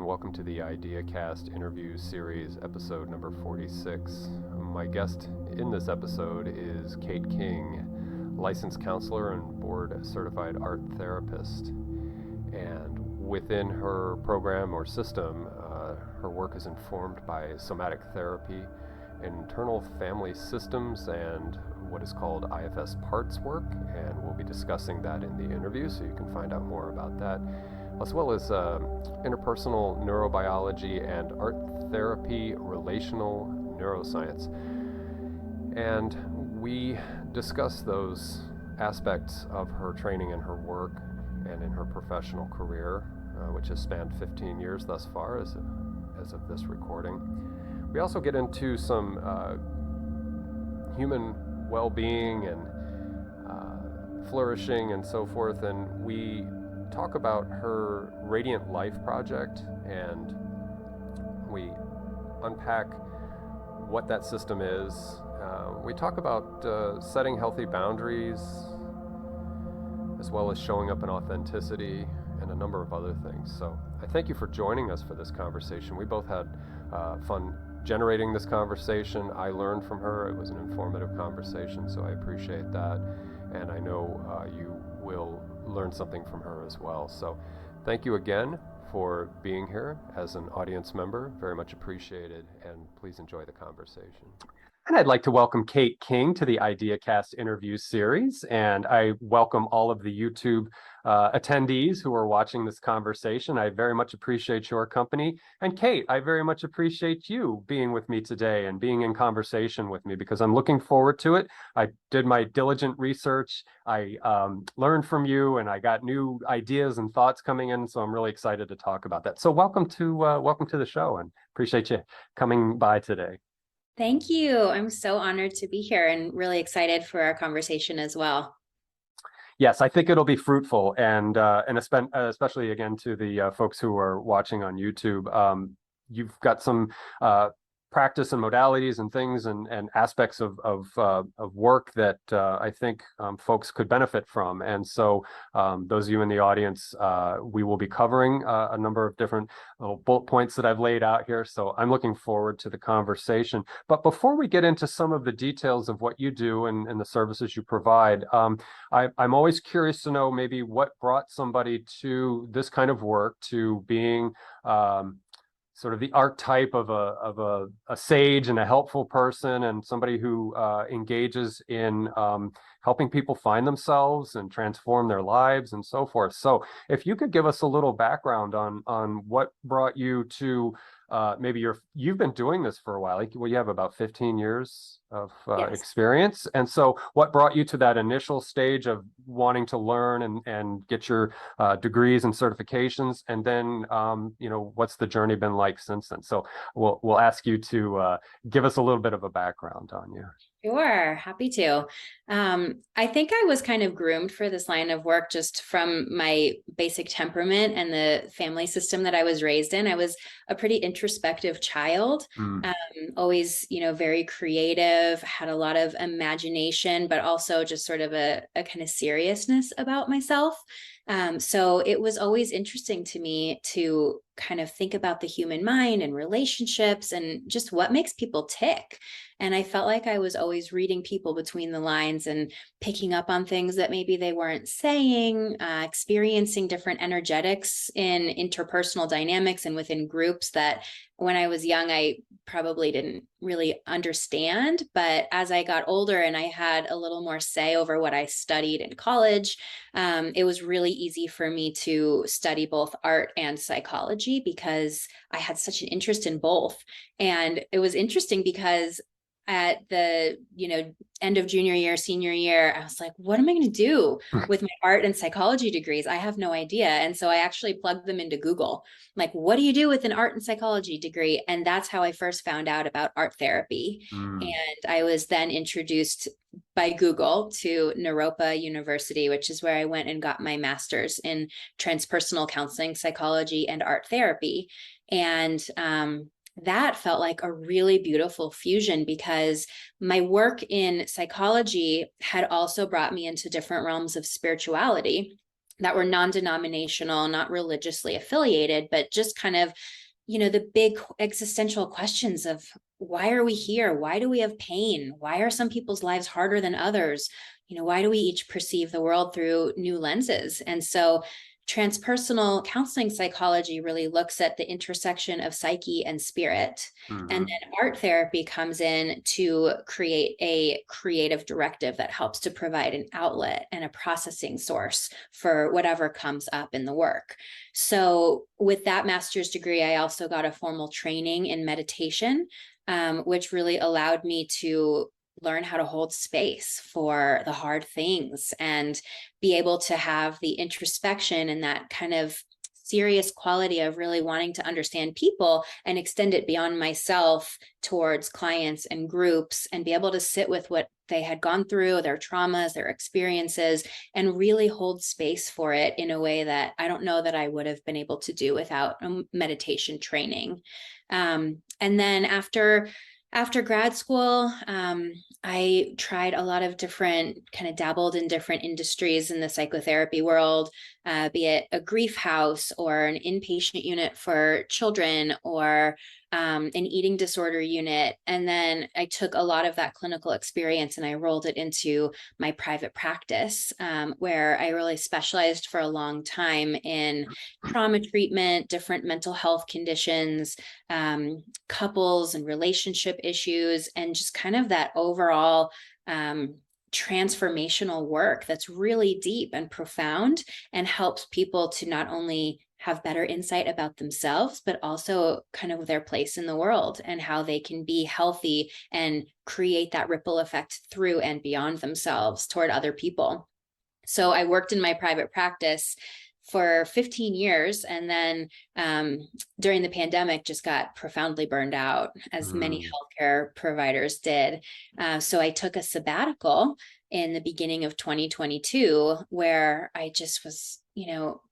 and welcome to the IdeaCast interview series, episode number 46. My guest in this episode is Kate King, licensed counselor and board-certified art therapist. And within her program or system, her work is informed by somatic therapy, internal family systems, and what is called IFS Parts Work. And we'll be discussing that in the interview, so you can find out more about that, as well as interpersonal neurobiology and art therapy relational neuroscience. And we discuss those aspects of her training and her work and in her professional career, which has spanned 15 years thus far as of this recording. We also get into some human well-being and flourishing and so forth, and we talk about her Radiant Life project, and we unpack what that system is. We talk about setting healthy boundaries, as well as showing up in authenticity, and a number of other things. So I thank you for joining us for this conversation. We both had fun generating this conversation. I learned from her. It was an informative conversation, so I appreciate that. And I know you will learn something from her as well. So thank you again for being here as an audience member. Very much appreciated, and please enjoy the conversation. And I'd like to welcome Kate King to the IdeaCast interview series, and I welcome all of the YouTube attendees who are watching this conversation. I very much appreciate your company. And Kate, I very much appreciate you being with me today and being in conversation with me, because I'm looking forward to it. I did my diligent research. I learned from you, and I got new ideas and thoughts coming in, so I'm really excited to talk about that. So welcome to the show, and appreciate you coming by today. Thank you. I'm so honored to be here and really excited for our conversation as well. Yes, I think it'll be fruitful, and especially again to the folks who are watching on YouTube. You've got some practice and modalities and things and aspects of work that I think folks could benefit from. And so those of you in the audience, we will be covering a number of different little bullet points that I've laid out here. So I'm looking forward to the conversation. But before we get into some of the details of what you do and the services you provide, I'm always curious to know maybe what brought somebody to this kind of work, to being sort of the archetype of a sage and a helpful person, and somebody who engages in helping people find themselves and transform their lives and so forth. So if you could give us a little background on what brought you to maybe you've been doing this for a while. You have about 15 years of experience. And so what brought you to that initial stage of wanting to learn and get your degrees and certifications? And then, what's the journey been like since then? So we'll ask you to give us a little bit of a background on you. Sure, happy to. I think I was kind of groomed for this line of work just from my basic temperament and the family system that I was raised in. I was a pretty introspective child, always, very creative, had a lot of imagination, but also just sort of a kind of seriousness about myself. So it was always interesting to me to kind of think about the human mind and relationships and just what makes people tick. And I felt like I was always reading people between the lines and picking up on things that maybe they weren't saying, experiencing different energetics in interpersonal dynamics and within groups that when I was young, I probably didn't really understand. But as I got older and I had a little more say over what I studied in college, it was really easy for me to study both art and psychology because I had such an interest in both. And it was interesting because at the end of junior year, senior year, I was like, what am I going to do with my art and psychology degrees? I have no idea. And so I actually plugged them into Google. Like, what do you do with an art and psychology degree? And that's how I first found out about art therapy. And I was then introduced by Google to Naropa University, which is where I went and got my master's in transpersonal counseling, psychology, and art therapy. And that felt like a really beautiful fusion because my work in psychology had also brought me into different realms of spirituality. that were non-denominational, not religiously affiliated, but just kind of, the big existential questions of, why are we here? Why do we have pain? Why are some people's lives harder than others? Why do we each perceive the world through new lenses? And so transpersonal counseling psychology really looks at the intersection of psyche and spirit. And then art therapy comes in to create a creative directive that helps to provide an outlet and a processing source for whatever comes up in the work. So with that master's degree, I also got a formal training in meditation, which really allowed me to learn how to hold space for the hard things and be able to have the introspection and that kind of serious quality of really wanting to understand people and extend it beyond myself towards clients and groups, and be able to sit with what they had gone through, their traumas, their experiences, and really hold space for it in a way that I don't know that I would have been able to do without meditation training. And then after grad school, I tried a lot of different, kind of dabbled in different industries in the psychotherapy world, be it a grief house or an inpatient unit for children, or an eating disorder unit. And then I took a lot of that clinical experience and I rolled it into my private practice, where I really specialized for a long time in trauma treatment, different mental health conditions, couples and relationship issues, and just kind of that overall transformational work that's really deep and profound and helps people to not only have better insight about themselves, but also kind of their place in the world and how they can be healthy and create that ripple effect through and beyond themselves toward other people. So I worked in my private practice for 15 years. And then during the pandemic, just got profoundly burned out, as many healthcare providers did. So I took a sabbatical in the beginning of 2022, where I just was,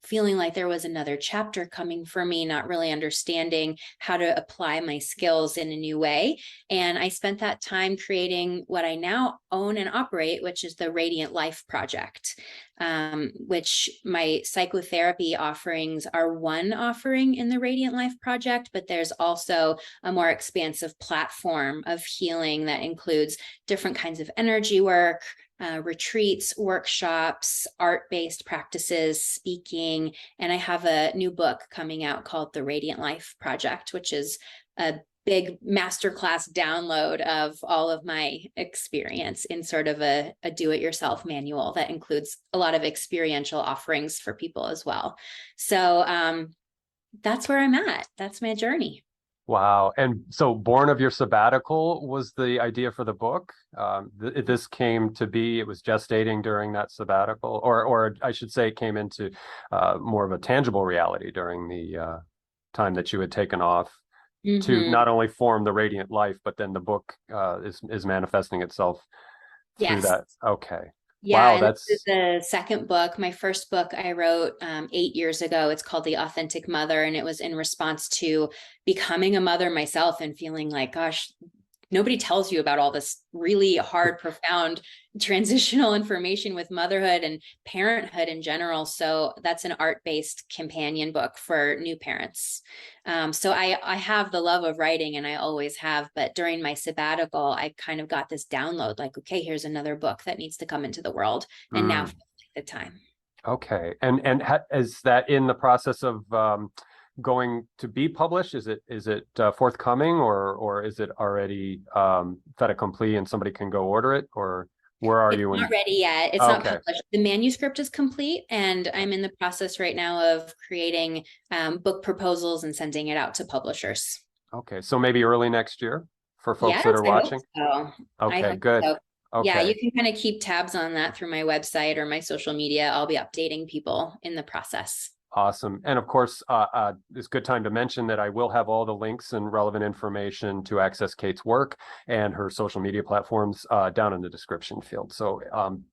feeling like there was another chapter coming for me, not really understanding how to apply my skills in a new way. And I spent that time creating what I now own and operate, which is the Radiant Life Project, which my psychotherapy offerings are one offering in the Radiant Life Project, but there's also a more expansive platform of healing that includes different kinds of energy work, retreats, workshops, art-based practices, speaking, and I have a new book coming out called The Radiant Life Project, which is a big masterclass download of all of my experience in sort of a do-it-yourself manual that includes a lot of experiential offerings for people as well. So that's where I'm at. That's my journey. Wow. And so born of your sabbatical was the idea for the book. This came to be, it was gestating during that sabbatical, or I should say it came into more of a tangible reality during the time that you had taken off to not only form the Radiant Life, but then the book is manifesting itself through Yes. that. Okay. Yeah, Wow, and this is that's the second book. My first book I wrote 8 years ago. It's called The Authentic Mother, and it was in response to becoming a mother myself and feeling like, gosh, nobody tells you about all this really hard, profound transitional information with motherhood and parenthood in general. So that's an art-based companion book for new parents. So I have the love of writing, and I always have, but during my sabbatical, I kind of got this download like, okay, here's another book that needs to come into the world. And now feels like the time. okay. And is that in the process of going to be published? Is it forthcoming, or is it already fait accompli and somebody can go order it, or where are you? Not ready yet. It's not Okay. published. The manuscript is complete, and I'm in the process right now of creating book proposals and sending it out to publishers. Okay. So maybe early next year for folks that Yes, are I hope watching. so. I Okay, hope good. so. Yeah, you Okay. can kind of keep tabs on that through my website or my social media. I'll be updating people in the process. Awesome. And of course, it's a good time to mention that I will have all the links and relevant information to access Kate's work and her social media platforms down in the description field. So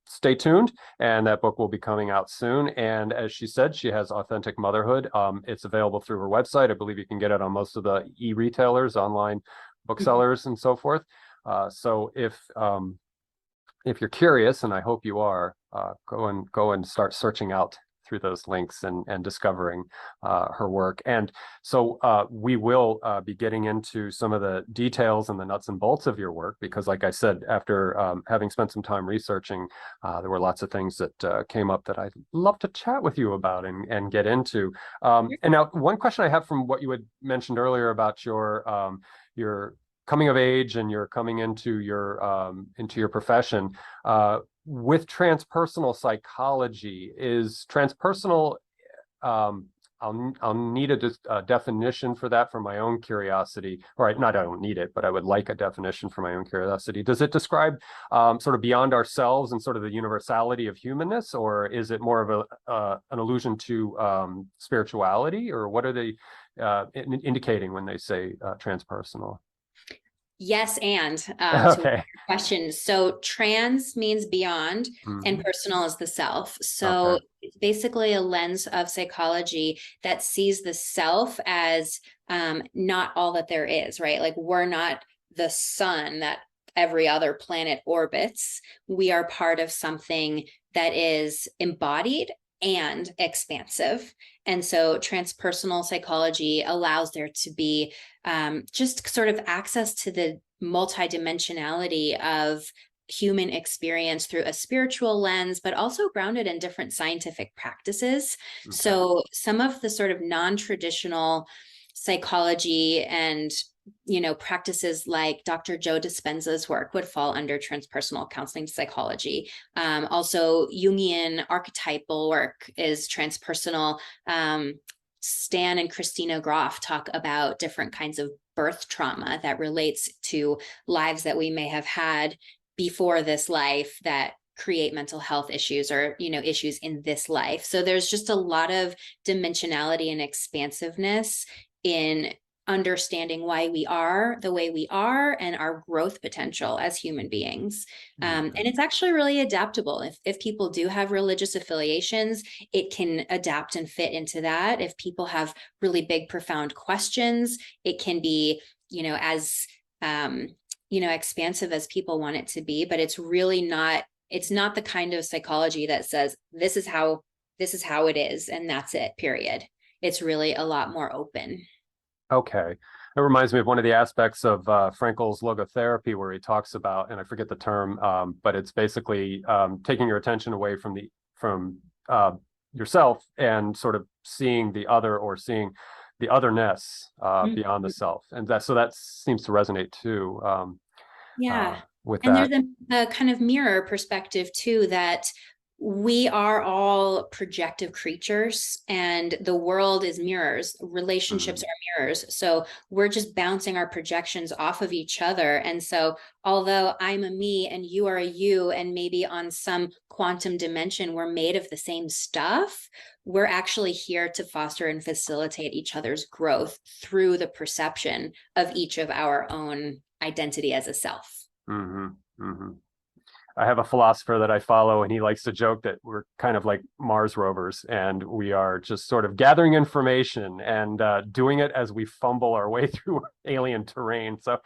stay tuned, and that book will be coming out soon. And as she said, she has Authentic Motherhood. It's available through her website. I believe you can get it on most of the e-retailers, online booksellers, and so forth. So if you're curious, and I hope you are, go and start searching out through those links and discovering her work. And so we will be getting into some of the details and the nuts and bolts of your work, because like I said, after having spent some time researching, there were lots of things that came up that I'd love to chat with you about and get into. And now one question I have from what you had mentioned earlier about your coming of age and your coming into your profession, with transpersonal psychology, is transpersonal, I'll need a definition for that for my own curiosity. Or not, I don't need it, but I would like a definition for my own curiosity. Does it describe sort of beyond ourselves and sort of the universality of humanness, or is it more of an allusion to spirituality, or what are they indicating when they say transpersonal? Yes, and to Okay. your question. So trans means beyond, and personal is the self. So Okay. it's basically a lens of psychology that sees the self as not all that there is, right? Like, we're not the sun that every other planet orbits. We are part of something that is embodied and expansive. And so transpersonal psychology allows there to be just sort of access to the multidimensionality of human experience through a spiritual lens, but also grounded in different scientific practices. Okay. So some of the sort of non-traditional psychology and practices like Dr. Joe Dispenza's work would fall under transpersonal counseling psychology. Also, Jungian archetypal work is transpersonal. Stan and Christina Groff talk about different kinds of birth trauma that relates to lives that we may have had before this life that create mental health issues or, issues in this life. So there's just a lot of dimensionality and expansiveness in understanding why we are the way we are and our growth potential as human beings. And it's actually really adaptable. If people do have religious affiliations, it can adapt and fit into that. If people have really big, profound questions, it can be, as, expansive as people want it to be, but it's really not, it's not the kind of psychology that says, this is how it is, and that's it, period. It's really a lot more open. Okay. It reminds me of one of the aspects of Frankel's logotherapy, where he talks about, and I forget the term, but it's basically taking your attention away from yourself and sort of seeing the other, or seeing the otherness beyond the self. And that seems to resonate too. With and that. there's a kind of mirror perspective too, that we are all projective creatures, and the world is mirrors. Relationships are mirrors. So we're just bouncing our projections off of each other. And so although I'm a me and you are a you, and maybe on some quantum dimension, we're made of the same stuff, we're actually here to foster and facilitate each other's growth through the perception of each of our own identity as a self. I have a philosopher that I follow, and he likes to joke that we're kind of like Mars rovers, and we are just sort of gathering information and doing it as we fumble our way through alien terrain. So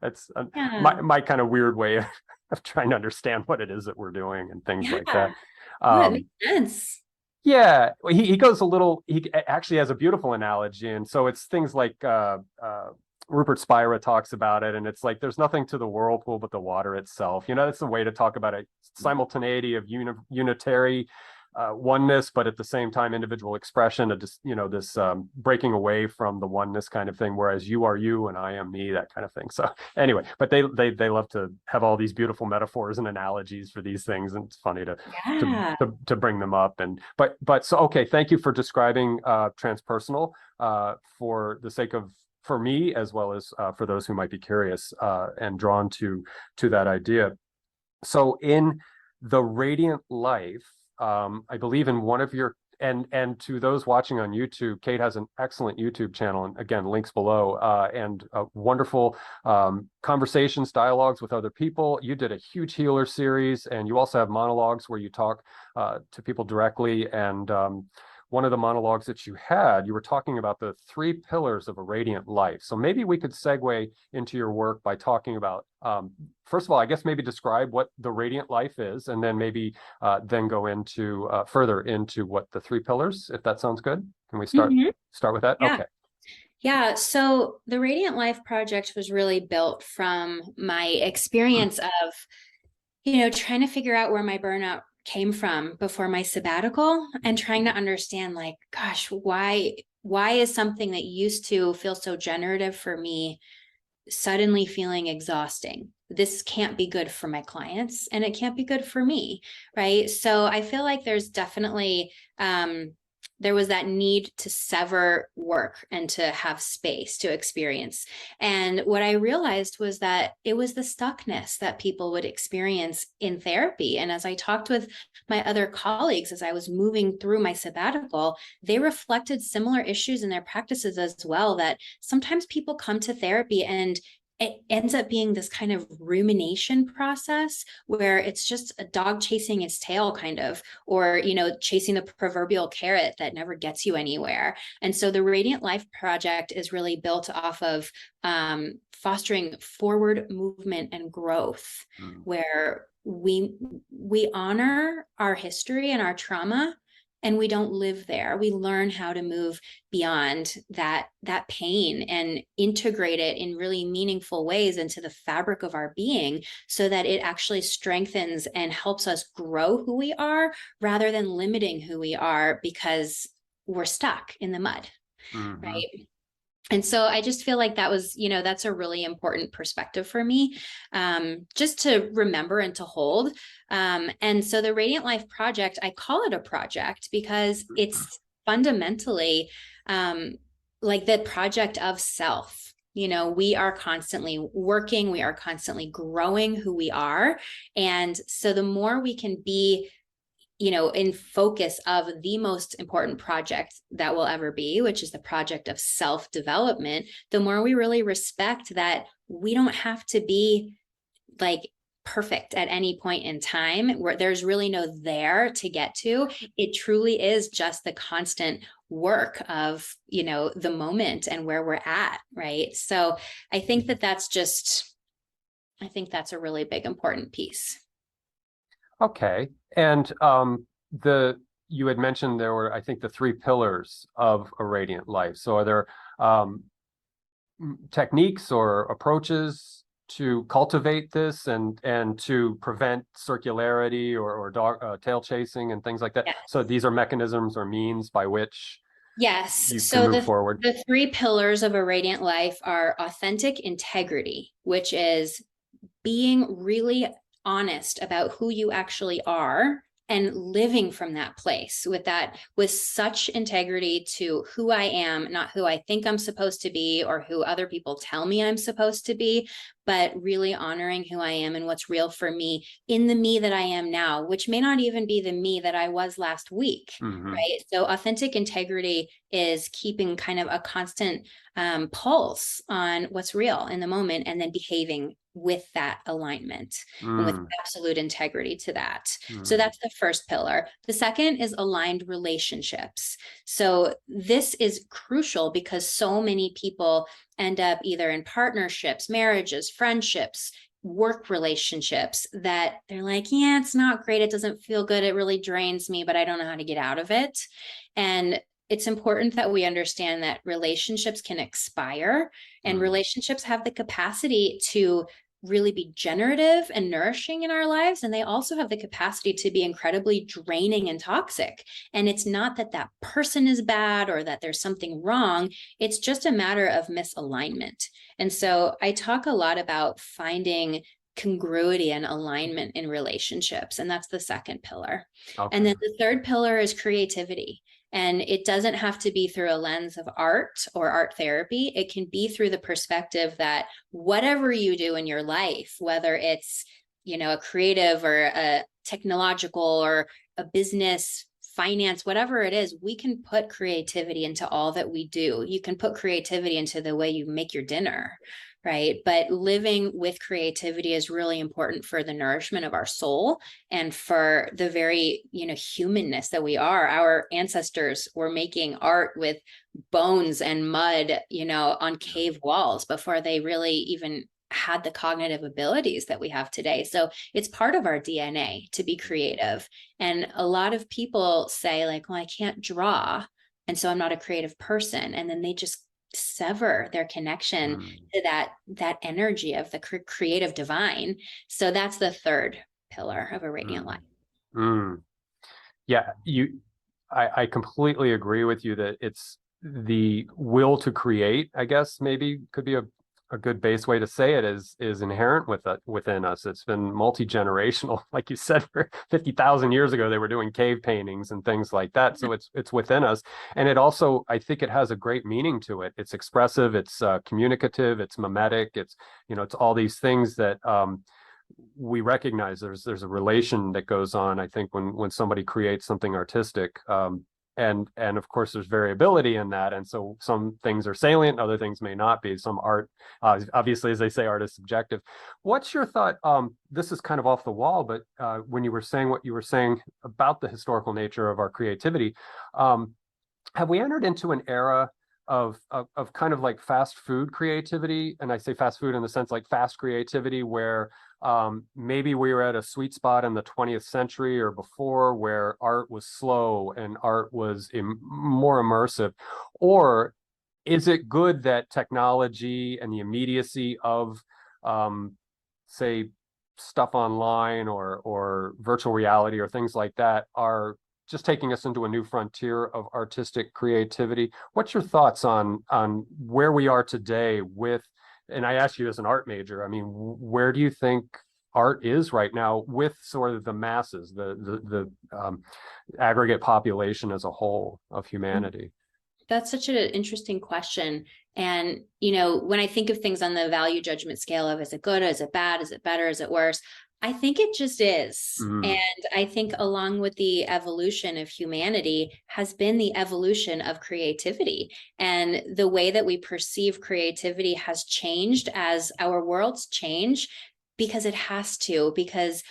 that's my kind of weird way of trying to understand what it is that we're doing and things like that. It makes sense. Yeah, he goes a little, he actually has a beautiful analogy. And so it's things like Rupert Spira talks about it, and it's like there's nothing to the whirlpool but the water itself. That's the way to talk about a simultaneity of unitary oneness, but at the same time individual expression, this breaking away from the oneness kind of thing, whereas you are you and I am me, that kind of thing. So anyway, but they love to have all these beautiful metaphors and analogies for these things, and it's funny to bring them up. And but so okay, thank you for describing transpersonal for the sake of, for me, as well as for those who might be curious and drawn to that idea. So in The Radiant Life, I believe in one of your, and to those watching on YouTube, Kate has an excellent YouTube channel, and again, links below, and wonderful conversations, dialogues with other people. You did a huge healer series, and you also have monologues where you talk to people directly. And one of the monologues that you had, you were talking about the 3 pillars of a radiant life. So maybe we could segue into your work by talking about, first of all, I guess maybe describe what the radiant life is, and then maybe then go into further into what the 3 pillars, if that sounds good. Can we start with that? Yeah. Okay. Yeah, so the Radiant Life project was really built from my experience of, trying to figure out where my burnout came from before my sabbatical, and trying to understand, like, gosh, why is something that used to feel so generative for me suddenly feeling exhausting? This can't be good for my clients, and it can't be good for me, right? So I feel like there's definitely there was that need to sever work and to have space to experience. And what I realized was that it was the stuckness that people would experience in therapy. And as I talked with my other colleagues, as I was moving through my sabbatical, they reflected similar issues in their practices as well, that sometimes people come to therapy and it ends up being this kind of rumination process where it's just a dog chasing its tail, kind of, or, chasing the proverbial carrot that never gets you anywhere. And so the Radiant Life project is really built off of fostering forward movement and growth, where we honor our history and our trauma, and we don't live there. We learn how to move beyond that pain and integrate it in really meaningful ways into the fabric of our being, so that it actually strengthens and helps us grow who we are, rather than limiting who we are because we're stuck in the mud, right? And so I just feel like that was, that's a really important perspective for me, just to remember and to hold. And so the Radiant Life project, I call it a project because it's fundamentally like the project of self. We are constantly working, we are constantly growing who we are. And so the more we can be in focus of the most important project that will ever be, which is the project of self-development, the more we really respect that we don't have to be like perfect at any point in time, where there's really no there to get to. It truly is just the constant work of, the moment and where we're at, right? So I think that's a really big, important piece. Okay. And you had mentioned there were, I think, the 3 pillars of a radiant life. So are there techniques or approaches to cultivate this and to prevent circularity or dog tail chasing and things like that? Yes. So these are mechanisms or means by which Yes. you So can move forward. the 3 pillars of a radiant life are authentic integrity, which is being really honest about who you actually are and living from that place with such integrity to who I am, not who I think I'm supposed to be or who other people tell me I'm supposed to be, but really honoring who I am and what's real for me in the me that I am now, which may not even be the me that I was last week, right? So authentic integrity is keeping kind of a constant pulse on what's real in the moment, and then behaving with that alignment and with absolute integrity to that. So that's the first pillar. The second is aligned relationships. So this is crucial because so many people end up either in partnerships, marriages, friendships, work relationships that they're like, yeah, it's not great. It doesn't feel good. It really drains me, but I don't know how to get out of it. And it's important that we understand that relationships can expire, and relationships have the capacity to really be generative and nourishing in our lives. And they also have the capacity to be incredibly draining and toxic. And it's not that that person is bad or that there's something wrong. It's just a matter of misalignment. And so I talk a lot about finding congruity and alignment in relationships. And that's the second pillar. Okay. And then the third pillar is creativity. And it doesn't have to be through a lens of art or art therapy. It can be through the perspective that whatever you do in your life, whether it's, a creative or a technological or a business finance, whatever it is, we can put creativity into all that we do. You can put creativity into the way you make your dinner, right? But living with creativity is really important for the nourishment of our soul and for the very, humanness that we are. Our ancestors were making art with bones and mud, on cave walls before they really even had the cognitive abilities that we have today. So it's part of our DNA to be creative. And a lot of people say like, well, I can't draw, and so I'm not a creative person. And then they just sever their connection to that energy of the creative divine. So that's the third pillar of a radiant life. Yeah, I completely agree with you that it's the will to create, I guess maybe could be a good base way to say it, is inherent within us. It's been multi-generational. Like you said, for 50,000 years ago, they were doing cave paintings and things like that. So it's within us. And it also, I think it has a great meaning to it. It's expressive, it's communicative, it's mimetic, it's all these things that we recognize. There's a relation that goes on, I think, when somebody creates something artistic. And of course, there's variability in that. And so some things are salient, other things may not be. Some art, obviously, as they say, art is subjective. What's your thought? This is kind of off the wall, but when you were saying what you were saying about the historical nature of our creativity, have we entered into an era of kind of like fast food creativity? And I say fast food in the sense like fast creativity, where maybe we were at a sweet spot in the 20th century or before, where art was slow and art was more immersive. Or is it good that technology and the immediacy of, say, stuff online or virtual reality or things like that are just taking us into a new frontier of artistic creativity? What's your thoughts on where we are today with, and I ask you as an art major, I mean, where do you think art is right now with sort of the masses, the aggregate population as a whole of humanity? That's such an interesting question. And, when I think of things on the value judgment scale of, is it good, is it bad, is it better, is it worse? I think it just is. And I think along with the evolution of humanity has been the evolution of creativity. And the way that we perceive creativity has changed as our worlds change, because it has to, because,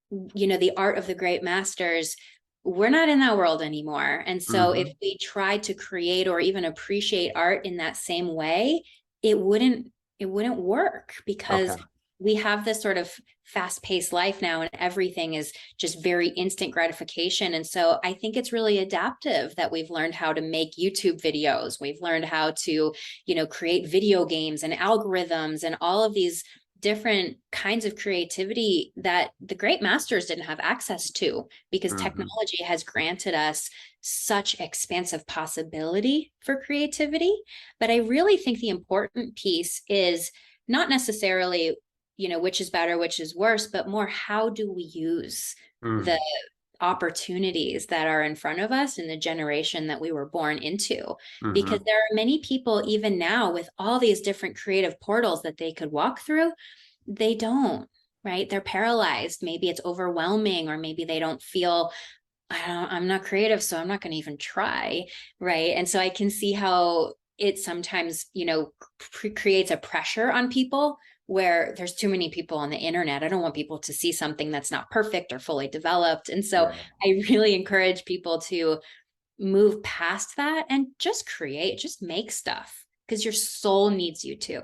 the art of the great masters, we're not in that world anymore. And so if we try to create or even appreciate art in that same way, it wouldn't work, because we have this sort of fast-paced life now, and everything is just very instant gratification. And so I think it's really adaptive that we've learned how to make YouTube videos. We've learned how to, create video games and algorithms and all of these different kinds of creativity that the great masters didn't have access to, because technology has granted us such expansive possibility for creativity. But I really think the important piece is not necessarily, which is better, which is worse, but more, how do we use the opportunities that are in front of us in the generation that we were born into? Because there are many people even now with all these different creative portals that they could walk through, they don't, right? They're paralyzed. Maybe it's overwhelming, or maybe they don't feel, I'm not creative, so I'm not going to even try, right? And so I can see how it sometimes, creates a pressure on people, where there's too many people on the internet. I don't want people to see something that's not perfect or fully developed. And so I really encourage people to move past that and just create, just make stuff, because your soul needs you to.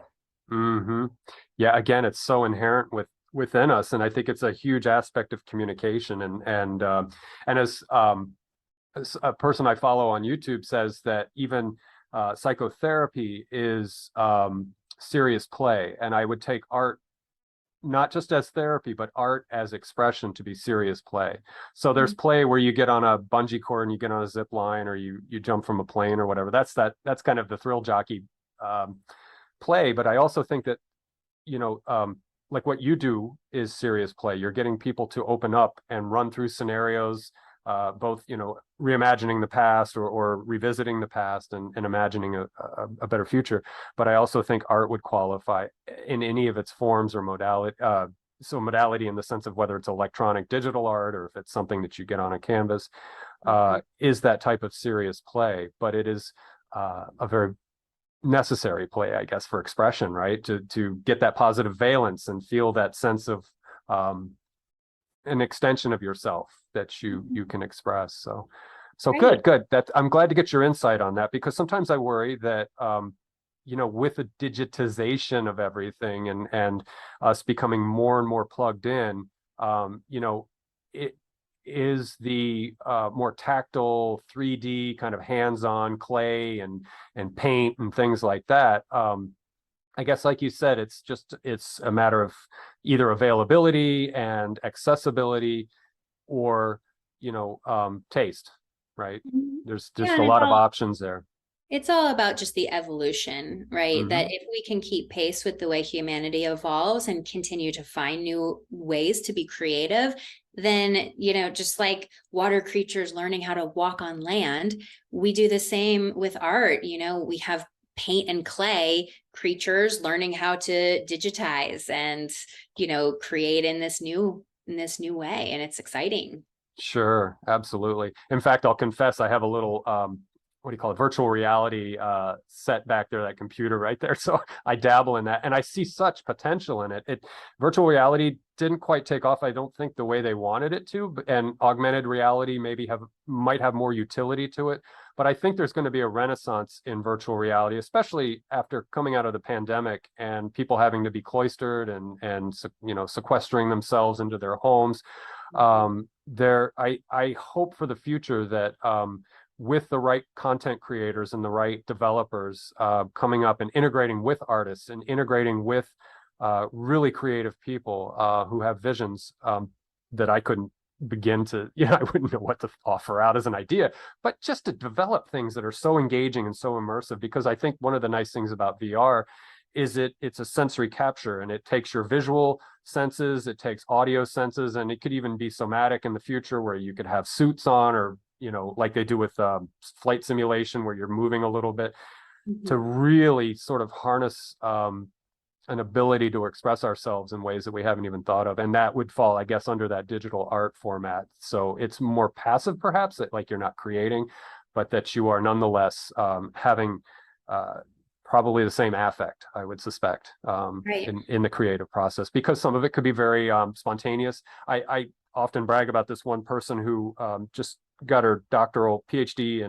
Yeah, again, it's so inherent within us, and I think it's a huge aspect of communication. And as a person I follow on YouTube says that even psychotherapy is serious play, and I would take art not just as therapy, but art as expression to be serious play. So there's play where you get on a bungee cord and you get on a zip line, or you jump from a plane or whatever. That's kind of the thrill jockey play. But I also think that, like what you do is serious play. You're getting people to open up and run through scenarios, both, reimagining the past or revisiting the past and imagining a better future. But I also think art would qualify in any of its forms or modality. So modality in the sense of whether it's electronic digital art, or if it's something that you get on a canvas. is that type of serious play, but it is a very necessary play, I guess, for expression, right? To get that positive valence and feel that sense of an extension of yourself that you can express. So Right. good. That I'm glad to get your insight on that, because sometimes I worry that with the digitization of everything and us becoming more and more plugged in, it is the more tactile 3D kind of hands-on clay and paint and things like that. I guess, like you said, it's a matter of either availability and accessibility, or taste, right? Mhm. There's Yeah, just a and lot of options there. it's all about just the evolution, right? That Hmm. if we can keep pace with the way humanity evolves and continue to find new ways to be creative, then, just like water creatures learning how to walk on land, we do the same with art. We have paint and clay creatures learning how to digitize and, create in this new way. And it's exciting. Sure, absolutely. In fact, I'll confess I have a little what do you call it, virtual reality set back there, that computer right there. So I dabble in that, and I see such potential in it. Virtual reality didn't quite take off, I don't think, the way they wanted it to, and augmented reality might have more utility to it. But I think there's going to be a renaissance in virtual reality, especially after coming out of the pandemic and people having to be cloistered and sequestering themselves into their homes. I hope for the future that with the right content creators and the right developers coming up and integrating with artists and integrating with really creative people who have visions that I couldn't begin to, I wouldn't know what to offer out as an idea, but just to develop things that are so engaging and so immersive. Because I think one of the nice things about VR is it's a sensory capture, and it takes your visual senses, it takes audio senses, and it could even be somatic in the future, where you could have suits on, or like they do with flight simulation, where you're moving a little bit, to Mhm. really sort of harness an ability to express ourselves in ways that we haven't even thought of. And that would fall, I guess, under that digital art format. So it's more passive, perhaps, that like you're not creating, but that you are nonetheless having probably the same affect, I would suspect, Right. in the creative process, because some of it could be very spontaneous. I often brag about this one person who just got her doctoral PhD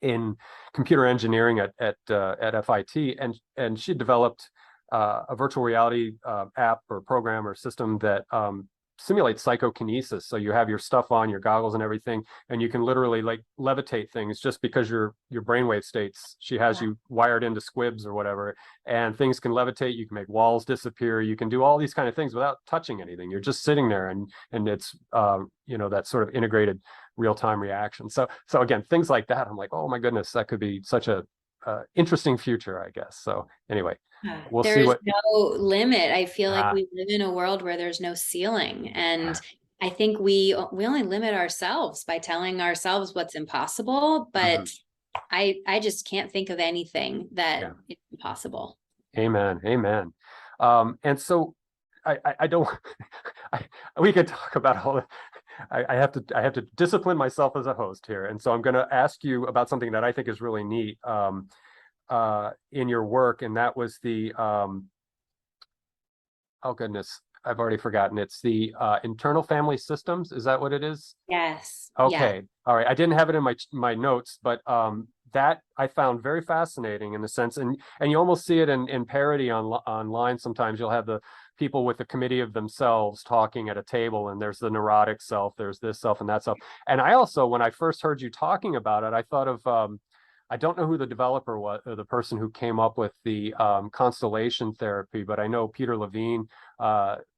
in computer engineering at FIT, and she developed a virtual reality app or program or system that simulates psychokinesis. So you have your stuff on, your goggles and everything, and you can literally like levitate things just because your brainwave states. She has you wired into squibs or whatever, and things can levitate. You can make walls disappear. You can do all these kind of things without touching anything. You're just sitting there, and it's that sort of integrated real-time reaction. So again, things like that, I'm like, oh my goodness, that could be such a interesting future, I guess. So anyway, we'll see There's what. no limit. I feel like Ah, we live in a world where there's no ceiling. And I think we only limit ourselves by telling ourselves what's impossible, but mhm. I just can't think of anything that Yeah. is impossible. Amen. Amen. And so I don't I, we could talk about all the, I have to discipline myself as a host here. And so I'm going to ask you about something that I think is really neat in your work. And that was the oh goodness, I've already forgotten. It's the internal family systems. Is that what it is? Yes. Yeah. Okay. All right. I didn't have it in my notes, but that I found very fascinating in the sense, and you almost see it in parody online. Sometimes you'll have the people with the committee of themselves talking at a table, and there's the neurotic self, there's this self and that self. And I also, when I first heard you talking about it, I thought of I don't know who the developer was, or the person who came up with the constellation therapy, but I know Peter Levine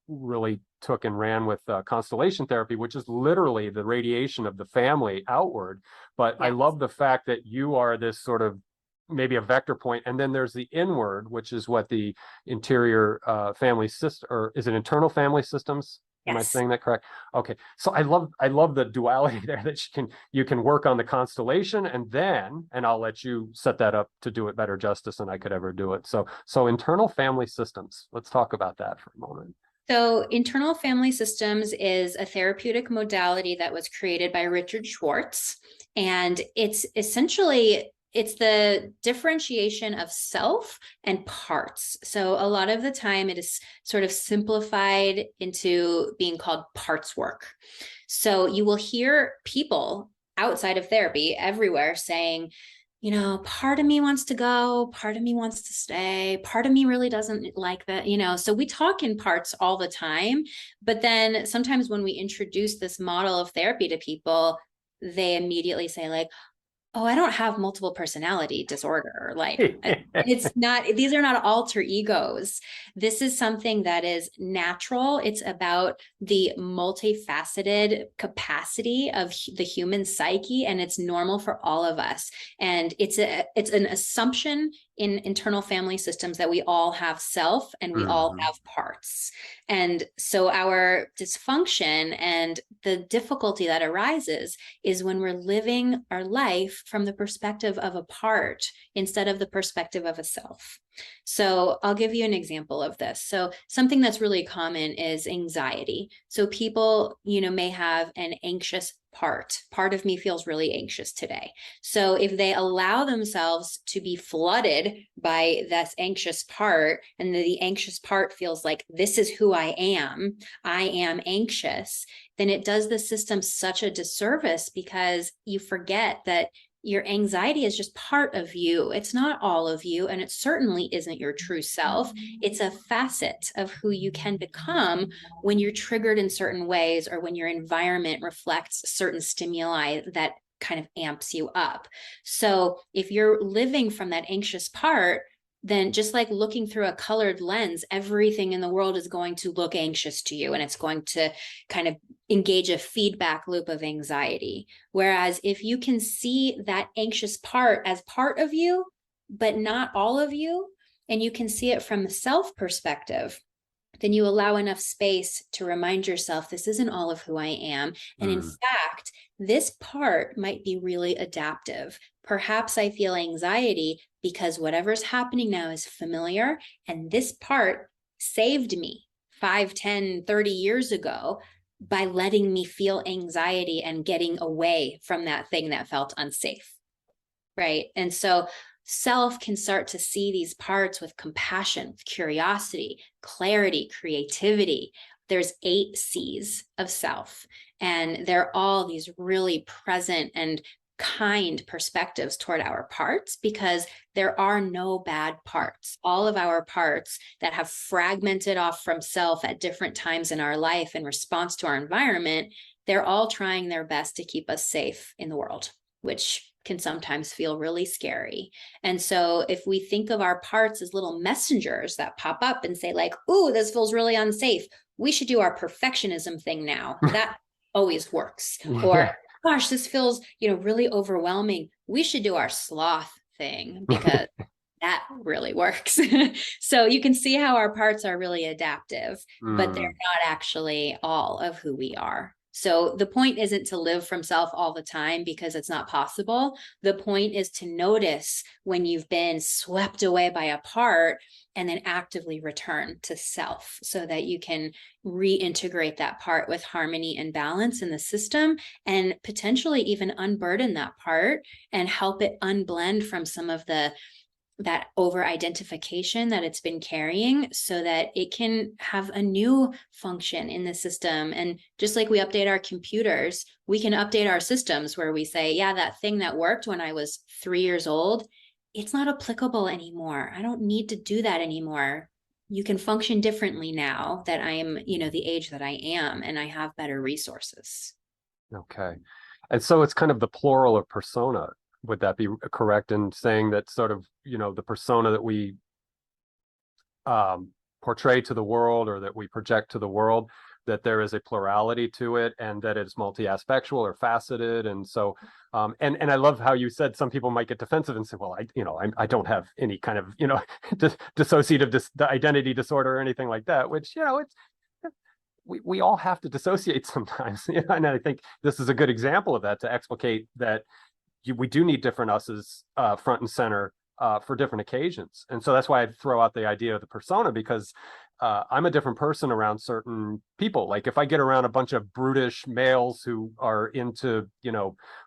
really took and ran with constellation therapy, which is literally the radiation of the family outward. But I Yes. love the fact that you are this sort of maybe a vector point, and then there's the inward, which is what the interior family system, or is it internal family systems? Am I Yes. saying that correct? Okay. So I love the duality there, that you can work on the constellation, and I'll let you set that up to do it better justice than I could ever do it. So internal family systems. Let's talk about that for a moment. So internal family systems is a therapeutic modality that was created by Richard Schwartz. And it's essentially, it's the differentiation of self and parts. So a lot of the time it is sort of simplified into being called parts work. So you will hear people outside of therapy everywhere saying, part of me wants to go, part of me wants to stay, part of me really doesn't like that, So we talk in parts all the time. But then sometimes when we introduce this model of therapy to people, they immediately say, like, oh, I don't have multiple personality disorder. Like, it's not, these are not alter egos. This is something that is natural. It's about the multifaceted capacity of the human psyche, and it's normal for all of us. And it's an assumption in internal family systems that we all have self and we all have parts. And so our dysfunction and the difficulty that arises is when we're living our life from the perspective of a part instead of the perspective of a self. So I'll give you an example of this. So something that's really common is anxiety. So people, may have an anxious part of me feels really anxious today. So if they allow themselves to be flooded by this anxious part, and the anxious part feels like, this is who I am anxious, then it does the system such a disservice, because you forget that your anxiety is just part of you. It's not all of you, and it certainly isn't your true self. It's a facet of who you can become when you're triggered in certain ways, or when your environment reflects certain stimuli that kind of amps you up. So if you're living from that anxious part, then just like looking through a colored lens, everything in the world is going to look anxious to you, and it's going to kind of engage a feedback loop of anxiety. Whereas if you can see that anxious part as part of you, but not all of you, and you can see it from the self perspective, then you allow enough space to remind yourself, this isn't all of who I am. And in fact, this part might be really adaptive. Perhaps I feel anxiety because whatever's happening now is familiar. And this part saved me 5, 10, 30 years ago by letting me feel anxiety and getting away from that thing that felt unsafe. Right. And so self can start to see these parts with compassion, curiosity, clarity, creativity. There's 8 C's of self, and they're all these really present and kind perspectives toward our parts, because there are no bad parts. All of our parts that have fragmented off from self at different times in our life in response to our environment, they're all trying their best to keep us safe in the world, which can sometimes feel really scary. And so if we think of our parts as little messengers that pop up and say, like, ooh, this feels really unsafe, we should do our perfectionism thing now. That always works. Or, gosh, this feels, really overwhelming, we should do our sloth thing, because that really works. So you can see how our parts are really adaptive, but they're not actually all of who we are. So the point isn't to live from self all the time, because it's not possible. The point is to notice when you've been swept away by a part, and then actively return to self, so that you can reintegrate that part with harmony and balance in the system, and potentially even unburden that part and help it unblend from some of that over identification that it's been carrying, so that it can have a new function in the system. And just like we update our computers, we can update our systems, where we say, yeah, that thing that worked when I was 3 years old, it's not applicable anymore. I don't need to do that anymore. You can function differently now that I am, the age that I am, and I have better resources. Okay. And so it's kind of the plural of persona. Would that be correct in saying that sort of, the persona that we portray to the world, or that we project to the world, that there is a plurality to it, and that it's multi-aspectual or faceted? And so, and I love how you said some people might get defensive and say, well, I don't have any kind of, dissociative identity disorder or anything like that, which, it's, we all have to dissociate sometimes. And I think this is a good example of that, to explicate that we do need different us's front and center for different occasions. And so that's why I throw out the idea of the persona, because I'm a different person around certain people. Like if I get around a bunch of brutish males who are into,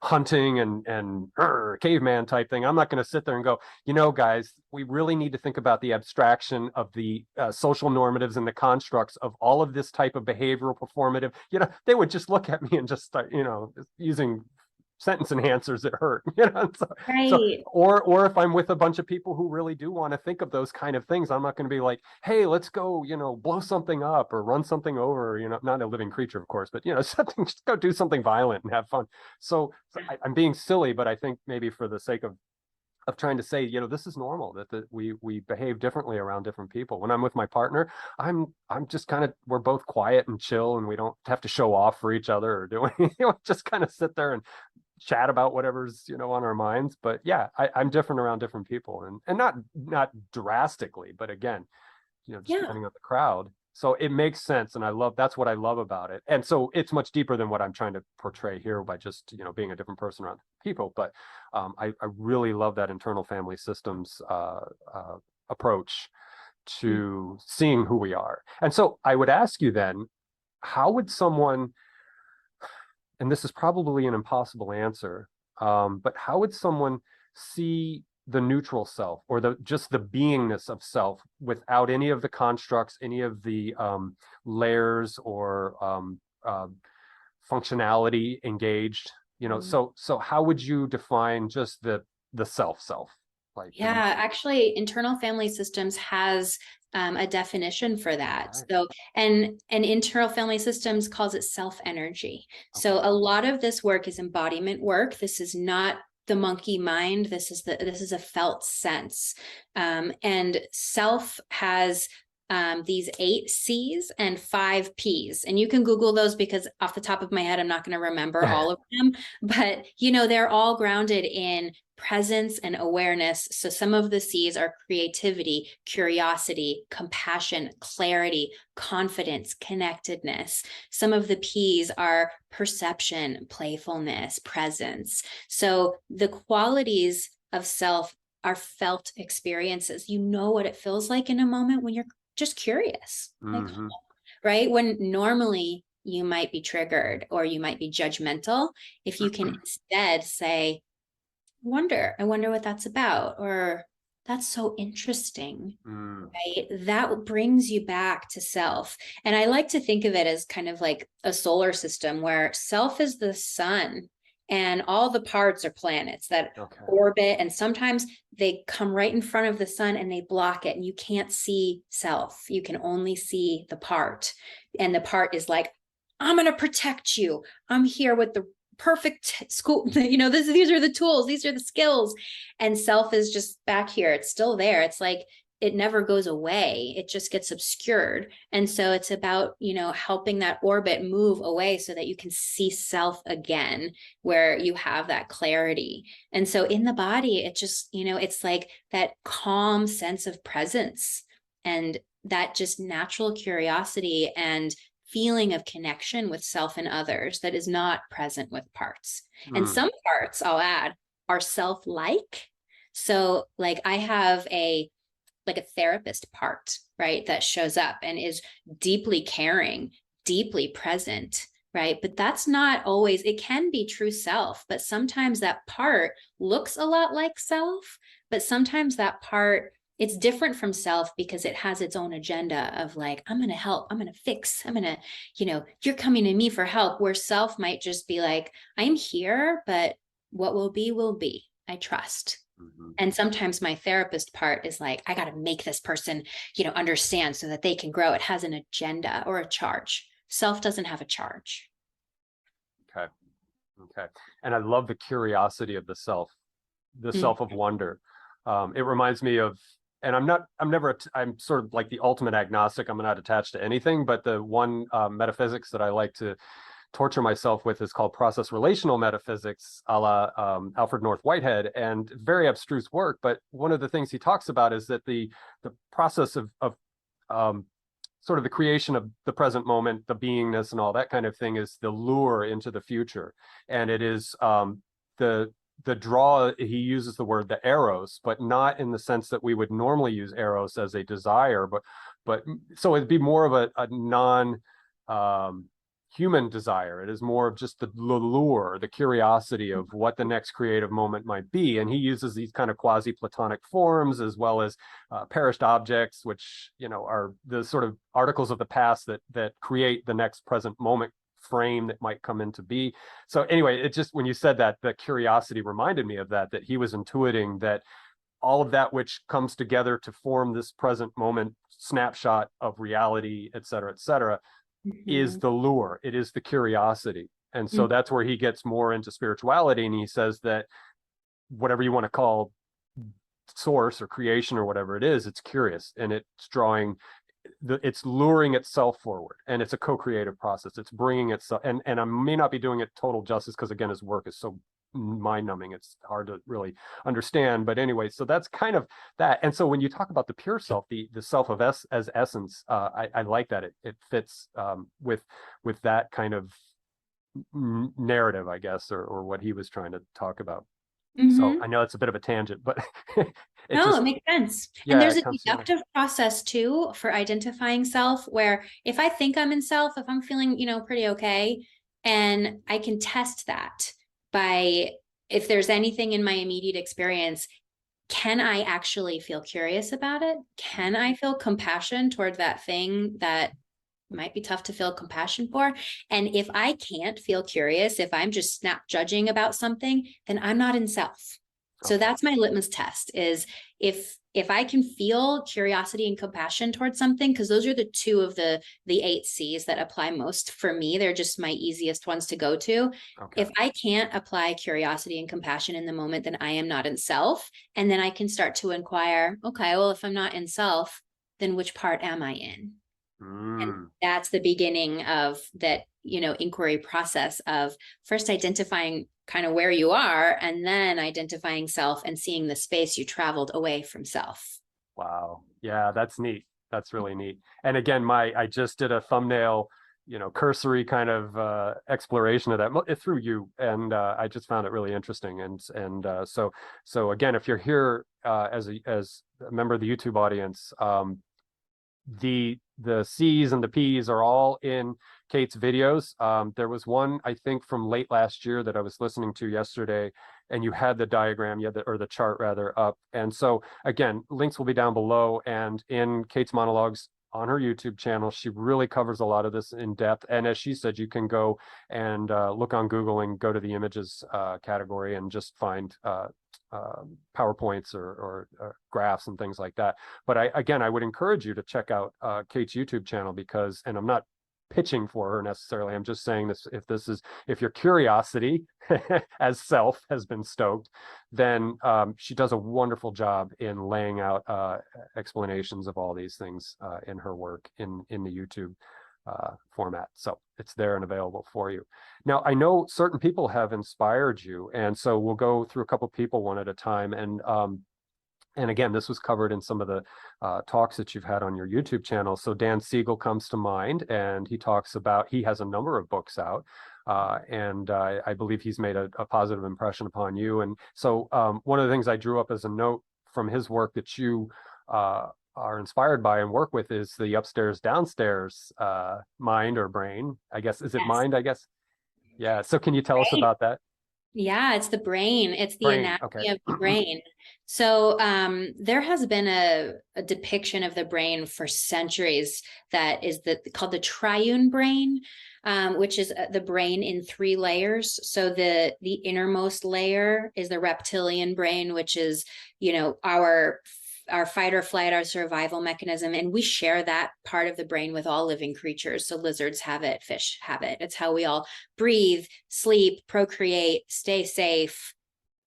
hunting and caveman type thing, I'm not going to sit there and go, guys, we really need to think about the abstraction of the social normatives and the constructs of all of this type of behavioral performative. They would just look at me and just start, using sentence enhancers that hurt, Right. or if I'm with a bunch of people who really do want to think of those kind of things, I'm not going to be like, hey, let's go, blow something up or run something over, not a living creature, of course, but something, just go do something violent and have fun. So I'm being silly, but I think maybe for the sake of trying to say, this is normal, that we behave differently around different people. When I'm with my partner, I'm just kind of, we're both quiet and chill, and we don't have to show off for each other or do anything. Just kind of sit there and chat about whatever's on our minds. But yeah, I'm different around different people, and not drastically, but again, just Yeah. depending on the crowd. So it makes sense, and that's what I love about it. And so it's much deeper than what I'm trying to portray here by just being a different person around people. But I really love that internal family systems approach to seeing who we are. And so I would ask you then, how would someone, and this is probably an impossible answer, but how would someone see the neutral self, or just the beingness of self, without any of the constructs, any of the layers or functionality engaged? So how would you define just the self, like? Yeah, actually, internal family systems has a definition for that. Right. So, and internal family systems calls it self energy. So a lot of this work is embodiment work. This is not the monkey mind. This is a felt sense. And self has these 8 C's and 5 P's. And you can Google those, because off the top of my head, I'm not going to remember all of them, but they're all grounded in presence and awareness. So some of the C's are creativity, curiosity, compassion, clarity, confidence, connectedness. Some of the P's are perception, playfulness, presence. So the qualities of self are felt experiences. You know what it feels like in a moment when you're just curious, right? When normally you might be triggered or you might be judgmental. If you can instead say, I wonder what that's about, or that's so interesting, right? That brings you back to self. And I like to think of it as kind of like a solar system, where self is the sun and all the parts are planets that orbit, and sometimes they come right in front of the sun and they block it, and you can't see self. You can only see the part, and the part is like, I'm going to protect you. I'm here with the perfect school, these are the tools, these are the skills, and self is just back here. It's still there. It's like it never goes away. It just gets obscured. And so it's about helping that orbit move away so that you can see self again, where you have that clarity. And so in the body, it just it's like that calm sense of presence, and that just natural curiosity and feeling of connection with self and others that is not present with parts. And some parts, I'll add, are self-like. So like I have a therapist part, right, that shows up and is deeply caring, deeply present, right? But that's not always, it can be true self, but sometimes that part looks a lot like self, but sometimes that part, it's different from self because it has its own agenda of like, I'm going to help, I'm going to fix, I'm going to, you're coming to me for help, where self might just be like, I'm here, but what will be, I trust. And sometimes my therapist part is like, I got to make this person, understand so that they can grow. It has an agenda or a charge. Self doesn't have a charge. Okay. And I love the curiosity of the self of wonder. It reminds me of, and I'm sort of like the ultimate agnostic. I'm not attached to anything, but the one metaphysics that I like to torture myself with is called process relational metaphysics, a la Alfred North Whitehead, and very abstruse work. But one of the things he talks about is that the process of sort of the creation of the present moment, the beingness and all that kind of thing, is the lure into the future. And it is the the draw, he uses the word the eros, but not in the sense that we would normally use eros as a desire, but so it'd be more of a non human desire. It is more of just the lure, the curiosity of what the next creative moment might be. And he uses these kind of quasi-Platonic forms, as well as perished objects, which, you know, are the sort of articles of the past that create the next present moment frame that might come into be. So anyway, it just, when you said that, the curiosity reminded me of that he was intuiting that all of that which comes together to form this present moment snapshot of reality, et cetera, is the lure. It is the curiosity. And so that's where he gets more into spirituality. And he says that whatever you want to call source or creation or whatever it is, it's curious, and it's drawing, it's luring itself forward, and it's a co-creative process. It's bringing itself, and I may not be doing it total justice because again, his work is so mind-numbing, it's hard to really understand, but anyway, so that's kind of that. And so when you talk about the pure self, the self of as essence, I like that it fits with that kind of narrative, I guess, or what he was trying to talk about. So I know it's a bit of a tangent, but it makes sense. Yeah, and there's a deductive process too for identifying self, where if I think I'm in self, if I'm feeling, you know, pretty okay, and I can test that by, if there's anything in my immediate experience, can I actually feel curious about it? Can I feel compassion toward that thing that might be tough to feel compassion for? And if I can't feel curious, if I'm just snap judging about something, then I'm not in self. So that's my litmus test, is if I can feel curiosity and compassion towards something, because those are the two of the 8 C's that apply most for me. They're just my easiest ones to go to. If I can't apply curiosity and compassion in the moment, then I am not in self. And then I can start to inquire, okay, well, if I'm not in self, then which part am I in? And that's the beginning of that, you know, inquiry process of first identifying kind of where you are, and then identifying self and seeing the space you traveled away from self. Wow. Yeah, that's neat. That's really neat. And again, I just did a thumbnail, you know, cursory kind of exploration of that through you, and I just found it really interesting. And so again, if you're here as a member of the YouTube audience, the C's and the P's are all in Kate's videos. There was one, I think, from late last year that I was listening to yesterday, and you had the diagram, you had the chart rather, up. And so again, links will be down below, and in Kate's monologues on her YouTube channel, she really covers a lot of this in depth. And as she said, you can go and look on Google and go to the images category and just find PowerPoints or graphs and things like that. But I would encourage you to check out Kate's YouTube channel, because, and I'm not pitching for her necessarily, I'm just saying this, if your curiosity as self has been stoked, then she does a wonderful job in laying out explanations of all these things in her work in the YouTube format. So it's there and available for you. Now, I know certain people have inspired you, and so we'll go through a couple people one at a time. And again, this was covered in some of the talks that you've had on your YouTube channel. So Dan Siegel comes to mind, and he talks about, he has a number of books out, and I believe he's made a positive impression upon you. And so one of the things I drew up as a note from his work that you are inspired by and work with is the upstairs downstairs mind or brain, I guess. Is it mind, I guess? Yeah. So can you tell us about that? Yeah, it's the brain. It's the anatomy of the brain. So there has been a depiction of the brain for centuries that is called the triune brain, which is the brain in 3 layers. So the innermost layer is the reptilian brain, which is, you know, our fight or flight, our survival mechanism. And we share that part of the brain with all living creatures. So lizards have it, fish have it. It's how we all breathe, sleep, procreate, stay safe.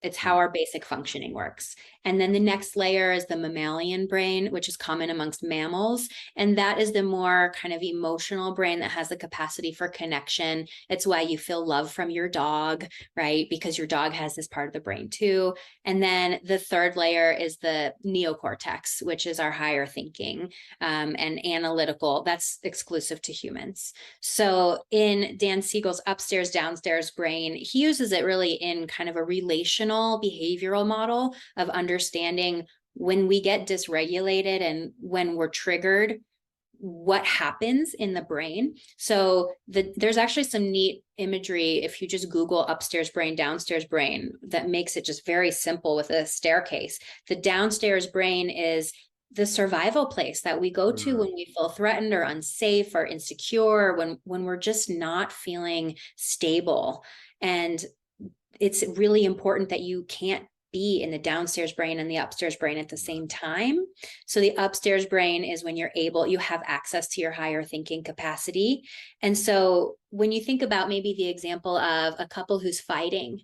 It's how our basic functioning works. And then the next layer is the mammalian brain, which is common amongst mammals. And that is the more kind of emotional brain that has the capacity for connection. It's why you feel love from your dog, right? Because your dog has this part of the brain too. And then the third layer is the neocortex, which is our higher thinking and analytical. That's exclusive to humans. So in Dan Siegel's upstairs, downstairs brain, he uses it really in kind of a relational behavioral model of understanding when we get dysregulated and when we're triggered, what happens in the brain. So there's actually some neat imagery if you just Google upstairs brain, downstairs brain, that makes it just very simple with a staircase. The downstairs brain is the survival place that we go to when we feel threatened or unsafe or insecure, when we're just not feeling stable. And it's really important that you can't be in the downstairs brain and the upstairs brain at the same time. So the upstairs brain is when you have access to your higher thinking capacity. And so when you think about maybe the example of a couple who's fighting,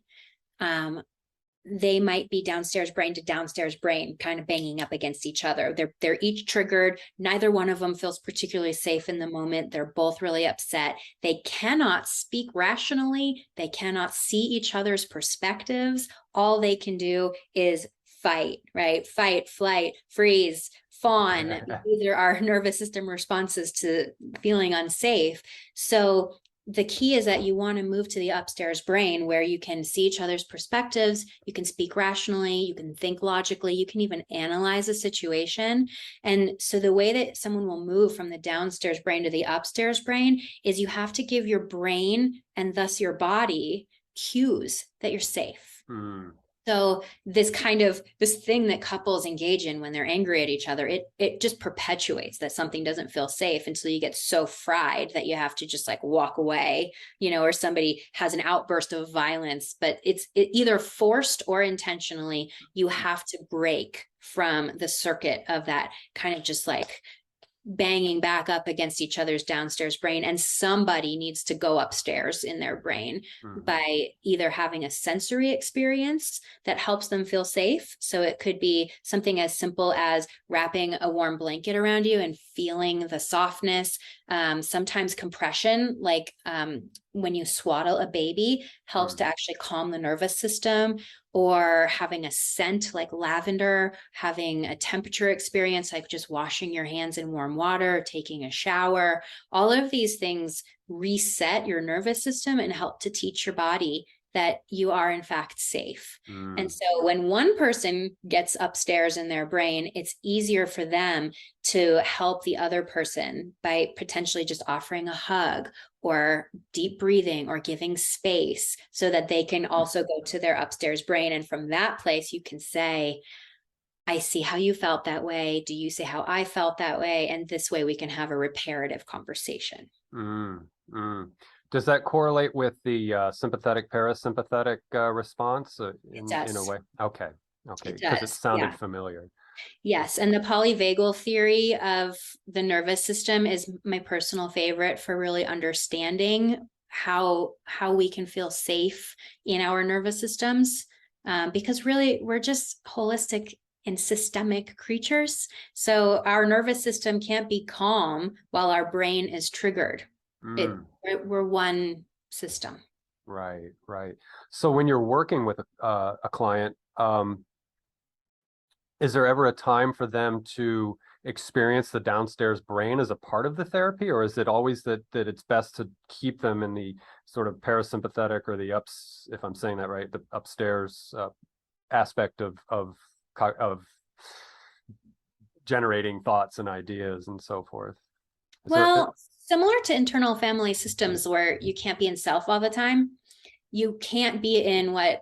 they might be downstairs brain to downstairs brain kind of banging up against each other. They're each triggered. Neither one of them feels particularly safe in the moment. They're both really upset. They cannot speak rationally. They cannot see each other's perspectives. All they can do is fight, right? Fight, flight, freeze, fawn. These are our nervous system responses to feeling unsafe. So the key is that you want to move to the upstairs brain where you can see each other's perspectives, you can speak rationally, you can think logically, you can even analyze a situation. And so the way that someone will move from the downstairs brain to the upstairs brain is you have to give your brain and thus your body cues that you're safe. So this thing that couples engage in when they're angry at each other, it just perpetuates that something doesn't feel safe until you get so fried that you have to just like walk away, or somebody has an outburst of violence, but it either forced or intentionally, you have to break from the circuit of that kind of just like banging back up against each other's downstairs brain. And somebody needs to go upstairs in their brain by either having a sensory experience that helps them feel safe. So it could be something as simple as wrapping a warm blanket around you and feeling the softness. Sometimes compression, like when you swaddle a baby, helps to actually calm the nervous system. Or having a scent like lavender, having a temperature experience like just washing your hands in warm water, taking a shower. All of these things reset your nervous system and help to teach your body that you are in fact safe. And so when one person gets upstairs in their brain, it's easier for them to help the other person by potentially just offering a hug or deep breathing or giving space so that they can also go to their upstairs brain. And from that place, you can say, I see how you felt that way. Do you see how I felt that way? And this way we can have a reparative conversation. Does that correlate with the sympathetic parasympathetic response in a way? Okay, because it sounded familiar. Yes, and the polyvagal theory of the nervous system is my personal favorite for really understanding how we can feel safe in our nervous systems, because really we're just holistic and systemic creatures. So our nervous system can't be calm while our brain is triggered. We're one system. Right. So when you're working with a client, is there ever a time for them to experience the downstairs brain as a part of the therapy, or is it always that it's best to keep them in the sort of parasympathetic or the if I'm saying that right, the upstairs aspect of generating thoughts and ideas and so forth? Similar to internal family systems where you can't be in self all the time, you can't be in what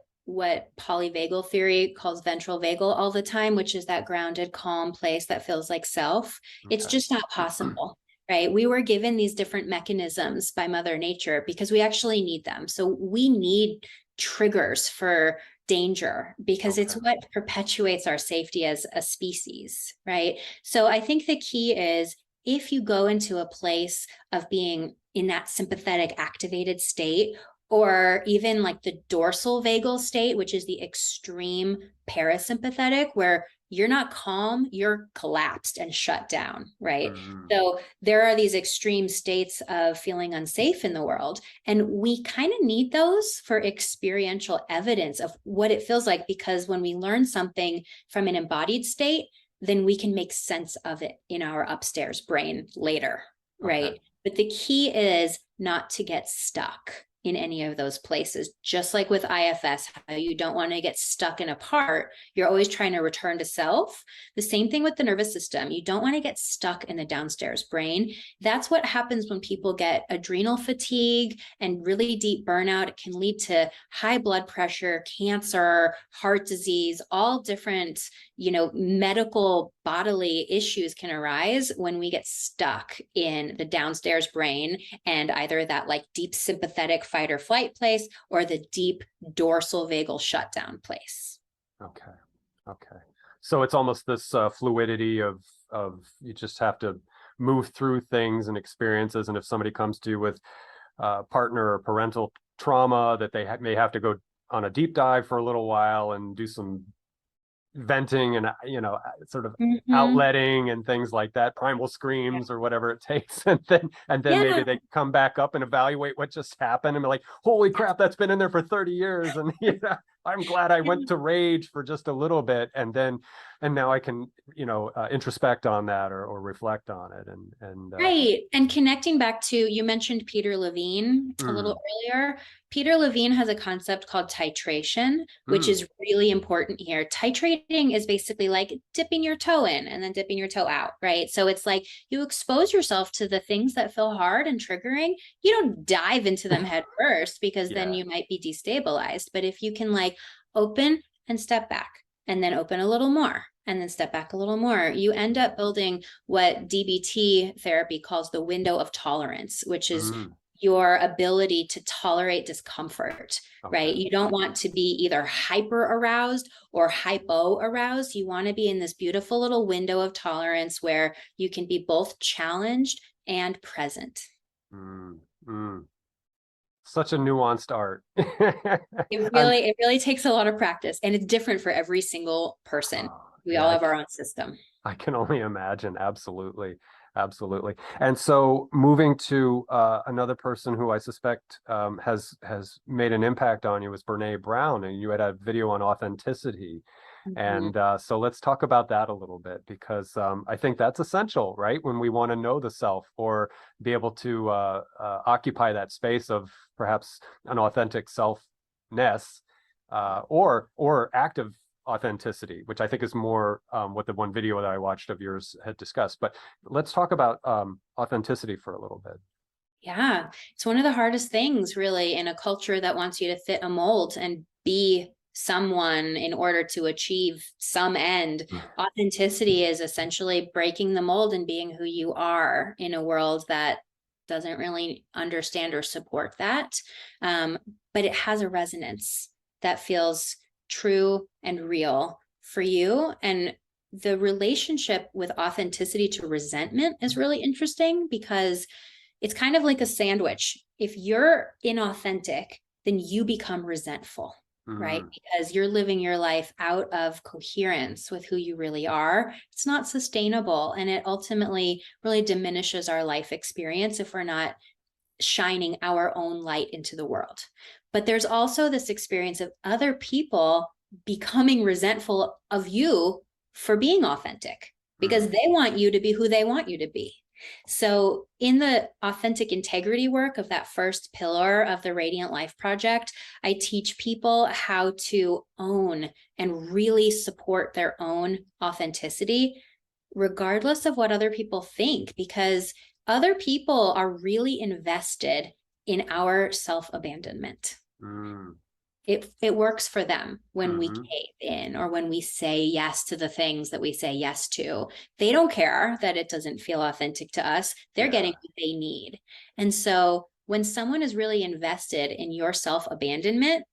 polyvagal theory calls ventral vagal all the time, which is that grounded, calm place that feels like self. It's just not possible, right? We were given these different mechanisms by Mother Nature because we actually need them. So we need triggers for danger because it's what perpetuates our safety as a species, right? So I think the key is if you go into a place of being in that sympathetic activated state, or even like the dorsal vagal state, which is the extreme parasympathetic, where you're not calm, you're collapsed and shut down, right? Mm. So there are these extreme states of feeling unsafe in the world. And we kind of need those for experiential evidence of what it feels like, because when we learn something from an embodied state, then we can make sense of it in our upstairs brain later, right? Okay. But the key is not to get stuck in any of those places. Just like with IFS, how you don't want to get stuck in a part, you're always trying to return to self. The same thing with the nervous system. You don't want to get stuck in the downstairs brain. That's what happens when people get adrenal fatigue and really deep burnout. It can lead to high blood pressure, cancer, heart disease, all different, medical bodily issues can arise when we get stuck in the downstairs brain, and either that like deep sympathetic fight or flight place or the deep dorsal vagal shutdown place. Okay. Okay. So it's almost this fluidity of you just have to move through things and experiences. And if somebody comes to you with partner or parental trauma, that they may have to go on a deep dive for a little while and do some venting and sort of outletting and things like that, primal screams or whatever it takes, and then maybe they come back up and evaluate what just happened and be like, holy crap, that's been in there for 30 years, and I'm glad I went to rage for just a little bit, and now I can introspect on that or reflect on it, and right. And connecting back to, you mentioned Peter Levine a little earlier. Peter Levine has a concept called titration, which is really important here. Titrating is basically like dipping your toe in and then dipping your toe out, right? So it's like you expose yourself to the things that feel hard and triggering. You don't dive into them head first, because then you might be destabilized. But if you can like open and step back, and then open a little more, and then step back a little more, you end up building what DBT therapy calls the window of tolerance, which is your ability to tolerate discomfort, right? You don't want to be either hyper aroused or hypo aroused. You want to be in this beautiful little window of tolerance where you can be both challenged and present. Such a nuanced art. It really takes a lot of practice, and it's different for every single person. We all have our own system. I can only imagine. Absolutely. Absolutely. And so moving to another person who I suspect has made an impact on you is Brene Brown, and you had a video on authenticity. And so let's talk about that a little bit, because I think that's essential, right? When we want to know the self or be able to occupy that space of perhaps an authentic selfness or active authenticity, which I think is more what the one video that I watched of yours had discussed. But let's talk about authenticity for a little bit. Yeah, it's one of the hardest things, really, in a culture that wants you to fit a mold and be someone in order to achieve some end. Authenticity is essentially breaking the mold and being who you are in a world that doesn't really understand or support that. But it has a resonance that feels true and real for you. And the relationship with authenticity to resentment is really interesting, because it's kind of like a sandwich. If you're inauthentic, then you become resentful, right? Because you're living your life out of coherence with who you really are. It's not sustainable. And it ultimately really diminishes our life experience if we're not shining our own light into the world. But there's also this experience of other people becoming resentful of you for being authentic, because they want you to be who they want you to be. So in the authentic integrity work of that first pillar of the Radiant Life Project, I teach people how to own and really support their own authenticity, regardless of what other people think, because other people are really invested in our self-abandonment. It works for them when we cave in or when we say yes to the things that we say yes to. They don't care that it doesn't feel authentic to us. They're getting what they need. And so when someone is really invested in your self-abandonment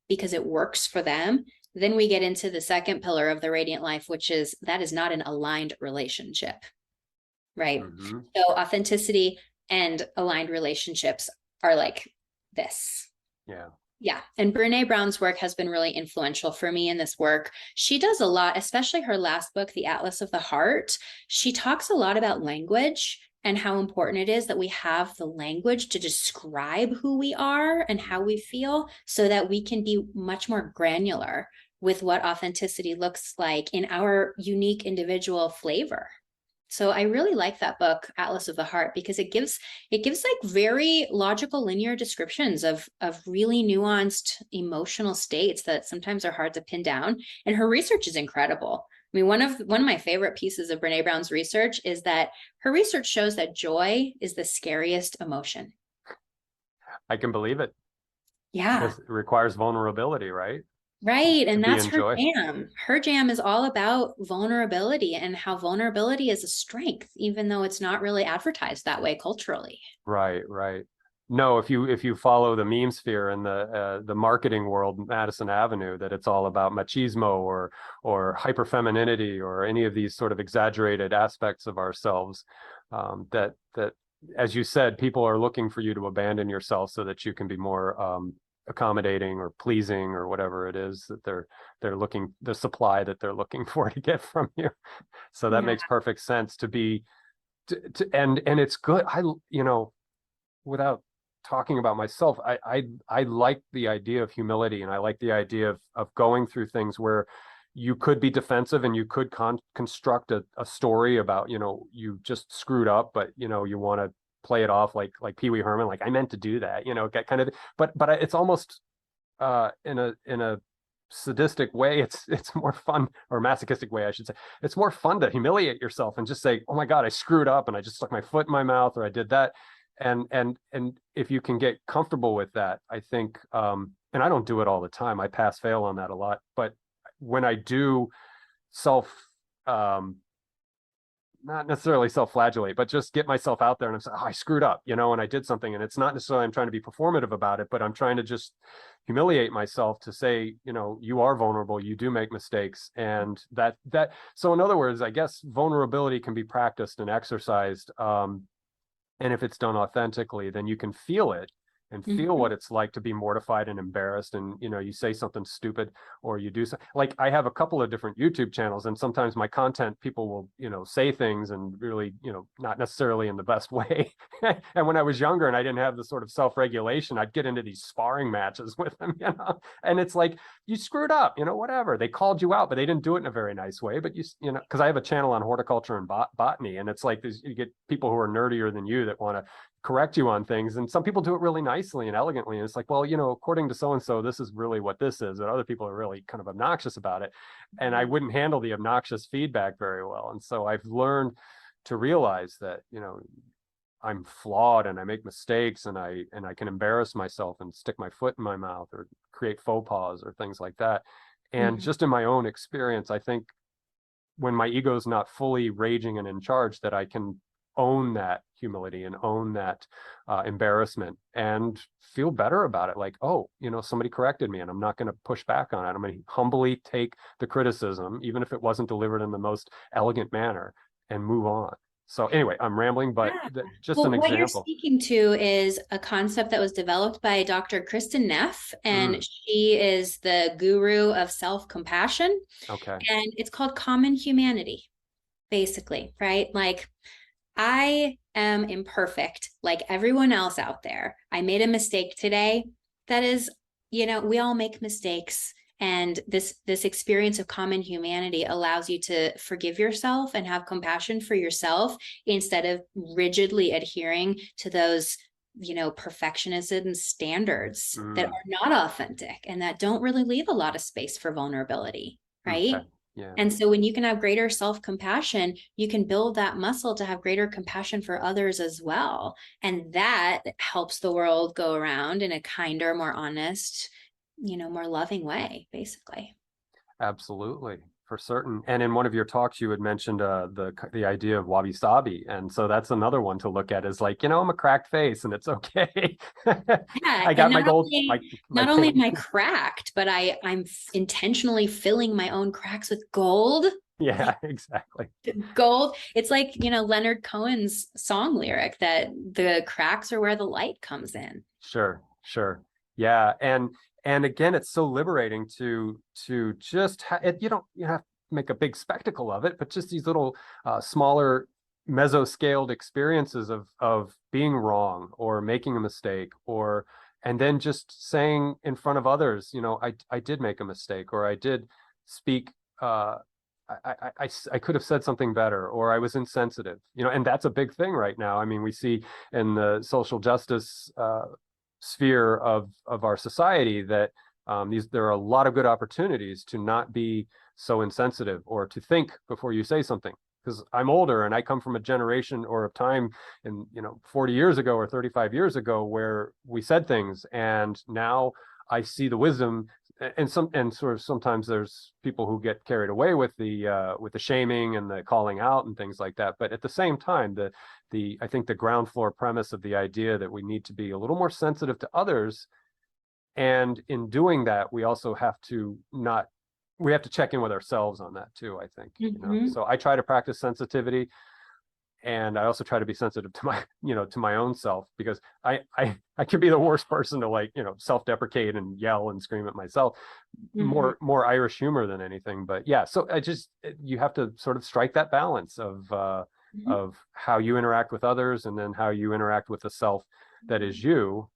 because it works for them, then we get into the second pillar of the Radiant Life, which is that is not an aligned relationship, right? So authenticity and aligned relationships are like this. Yeah. Yeah. And Brene Brown's work has been really influential for me in this work. She does a lot, especially her last book, The Atlas of the Heart. She talks a lot about language and how important it is that we have the language to describe who we are and how we feel so that we can be much more granular with what authenticity looks like in our unique individual flavor. So I really like that book, Atlas of the Heart, because it gives like very logical, linear descriptions of really nuanced emotional states that sometimes are hard to pin down. And her research is incredible. I mean, one of my favorite pieces of Brene Brown's research is that her research shows that joy is the scariest emotion. I can believe it, Yeah. because it requires vulnerability, right? Right. To And be that's in her joy. jam. Her jam is all about vulnerability and how vulnerability is a strength, even though it's not really advertised that way culturally. Right, right. No, if you follow the meme sphere and the marketing world, Madison Avenue, that it's all about machismo or hyperfemininity or any of these sort of exaggerated aspects of ourselves, that as you said, people are looking for you to abandon yourself so that you can be more accommodating or pleasing or whatever it is that they're looking, the supply that they're looking for to get from you. So that Yeah. makes perfect sense to be and it's good. You know, without talking about myself, I like the idea of humility, and I like the idea of going through things where you could be defensive and you could construct a story about, you know, you just screwed up, but you know, you want to play it off like Pee Wee Herman, like I meant to do that, you know, get kind of, but it's almost in a sadistic way, it's more fun, or masochistic way I should say, it's more fun to humiliate yourself and just say, oh my god, I screwed up and I just stuck my foot in my mouth or I did that. And if you can get comfortable with that, I think and I don't do it all the time, I pass fail on that a lot, but when I do self um not necessarily self-flagellate, but just get myself out there and I'm saying, oh, I screwed up, you know, and I did something. And it's not necessarily I'm trying to be performative about it, but I'm trying to just humiliate myself to say, you know, you are vulnerable, you do make mistakes. And so in other words, I guess vulnerability can be practiced and exercised. And if it's done authentically, then you can feel it and feel Mhm. what it's like to be mortified and embarrassed. And, you know, you say something stupid or you do something. Like I have a couple of different YouTube channels, and sometimes my content, people will, you know, say things and really, you know, not necessarily in the best way. And when I was younger and I didn't have the sort of self-regulation, I'd get into these sparring matches with them, you know, and it's like, you screwed up, you know, whatever. They called you out, but they didn't do it in a very nice way. But you know, because I have a channel on horticulture and botany, and it's like you get people who are nerdier than you that want to correct you on things, and some people do it really nicely and elegantly, and it's like, well, you know, according to so and so, this is really what this is, and other people are really kind of obnoxious about it, and I wouldn't handle the obnoxious feedback very well. And so I've learned to realize that, you know, I'm flawed and I make mistakes, and I can embarrass myself and stick my foot in my mouth or create faux pas or things like that. And Mhm. just in my own experience, I think when my ego is not fully raging and in charge, that I can own that humility and own that embarrassment and feel better about it. Like, oh, you know, somebody corrected me and I'm not going to push back on it. I'm going to humbly take the criticism, even if it wasn't delivered in the most elegant manner, and move on. So anyway, I'm rambling, but Yeah. just an Well, what you're example. speaking to is a concept that was developed by Dr. Kristen Neff, and Mm, she is the guru of self-compassion, okay. and it's called common humanity, basically, right? Like, I am imperfect, like everyone else out there. I made a mistake today. That is, you know, we all make mistakes. And this experience of common humanity allows you to forgive yourself and have compassion for yourself instead of rigidly adhering to those, you know, perfectionism standards that Mm, are not authentic and that don't really leave a lot of space for vulnerability, right? okay. Yeah. And so when you can have greater self-compassion, you can build that muscle to have greater compassion for others as well. And that helps the world go around in a kinder, more honest, you know, more loving way, basically. Absolutely, for certain. And in one of your talks, you had mentioned the idea of wabi sabi, and so that's another one to look at. Is like, you know, I'm a cracked face, and it's okay. Yeah. I And got my gold, my not only paint. am I cracked, but I'm intentionally filling my own cracks with gold. Yeah, exactly. Gold. It's like, you know, Leonard Cohen's song lyric that the cracks are where the light comes in. Sure, sure. Yeah. And again, it's so liberating to just you don't have to make a big spectacle of it, but just these little smaller meso-scaled experiences of being wrong or making a mistake, or and then just saying in front of others, I did make a mistake, or I did speak I could have said something better, or I was insensitive, and that's a big thing right now. I mean, we see in the social justice sphere of our society that there are a lot of good opportunities to not be so insensitive, or to think before you say something. Because I'm older and I come from a generation or a time in 40 years ago or 35 years ago where we said things, and now I see the wisdom. And sort of sometimes there's people who get carried away with the shaming and the calling out and things like that. But at the same time, I think the ground floor premise of the idea that we need to be a little more sensitive to others, and in doing that, we also have to check in with ourselves on that too, I think. So I try to practice sensitivity, and I also try to be sensitive to my own self, because I can be the worst person to self-deprecate and yell and scream at myself. More Irish humor than anything. But yeah, so you have to sort of strike that balance of how you interact with others, and then how you interact with the self that is you,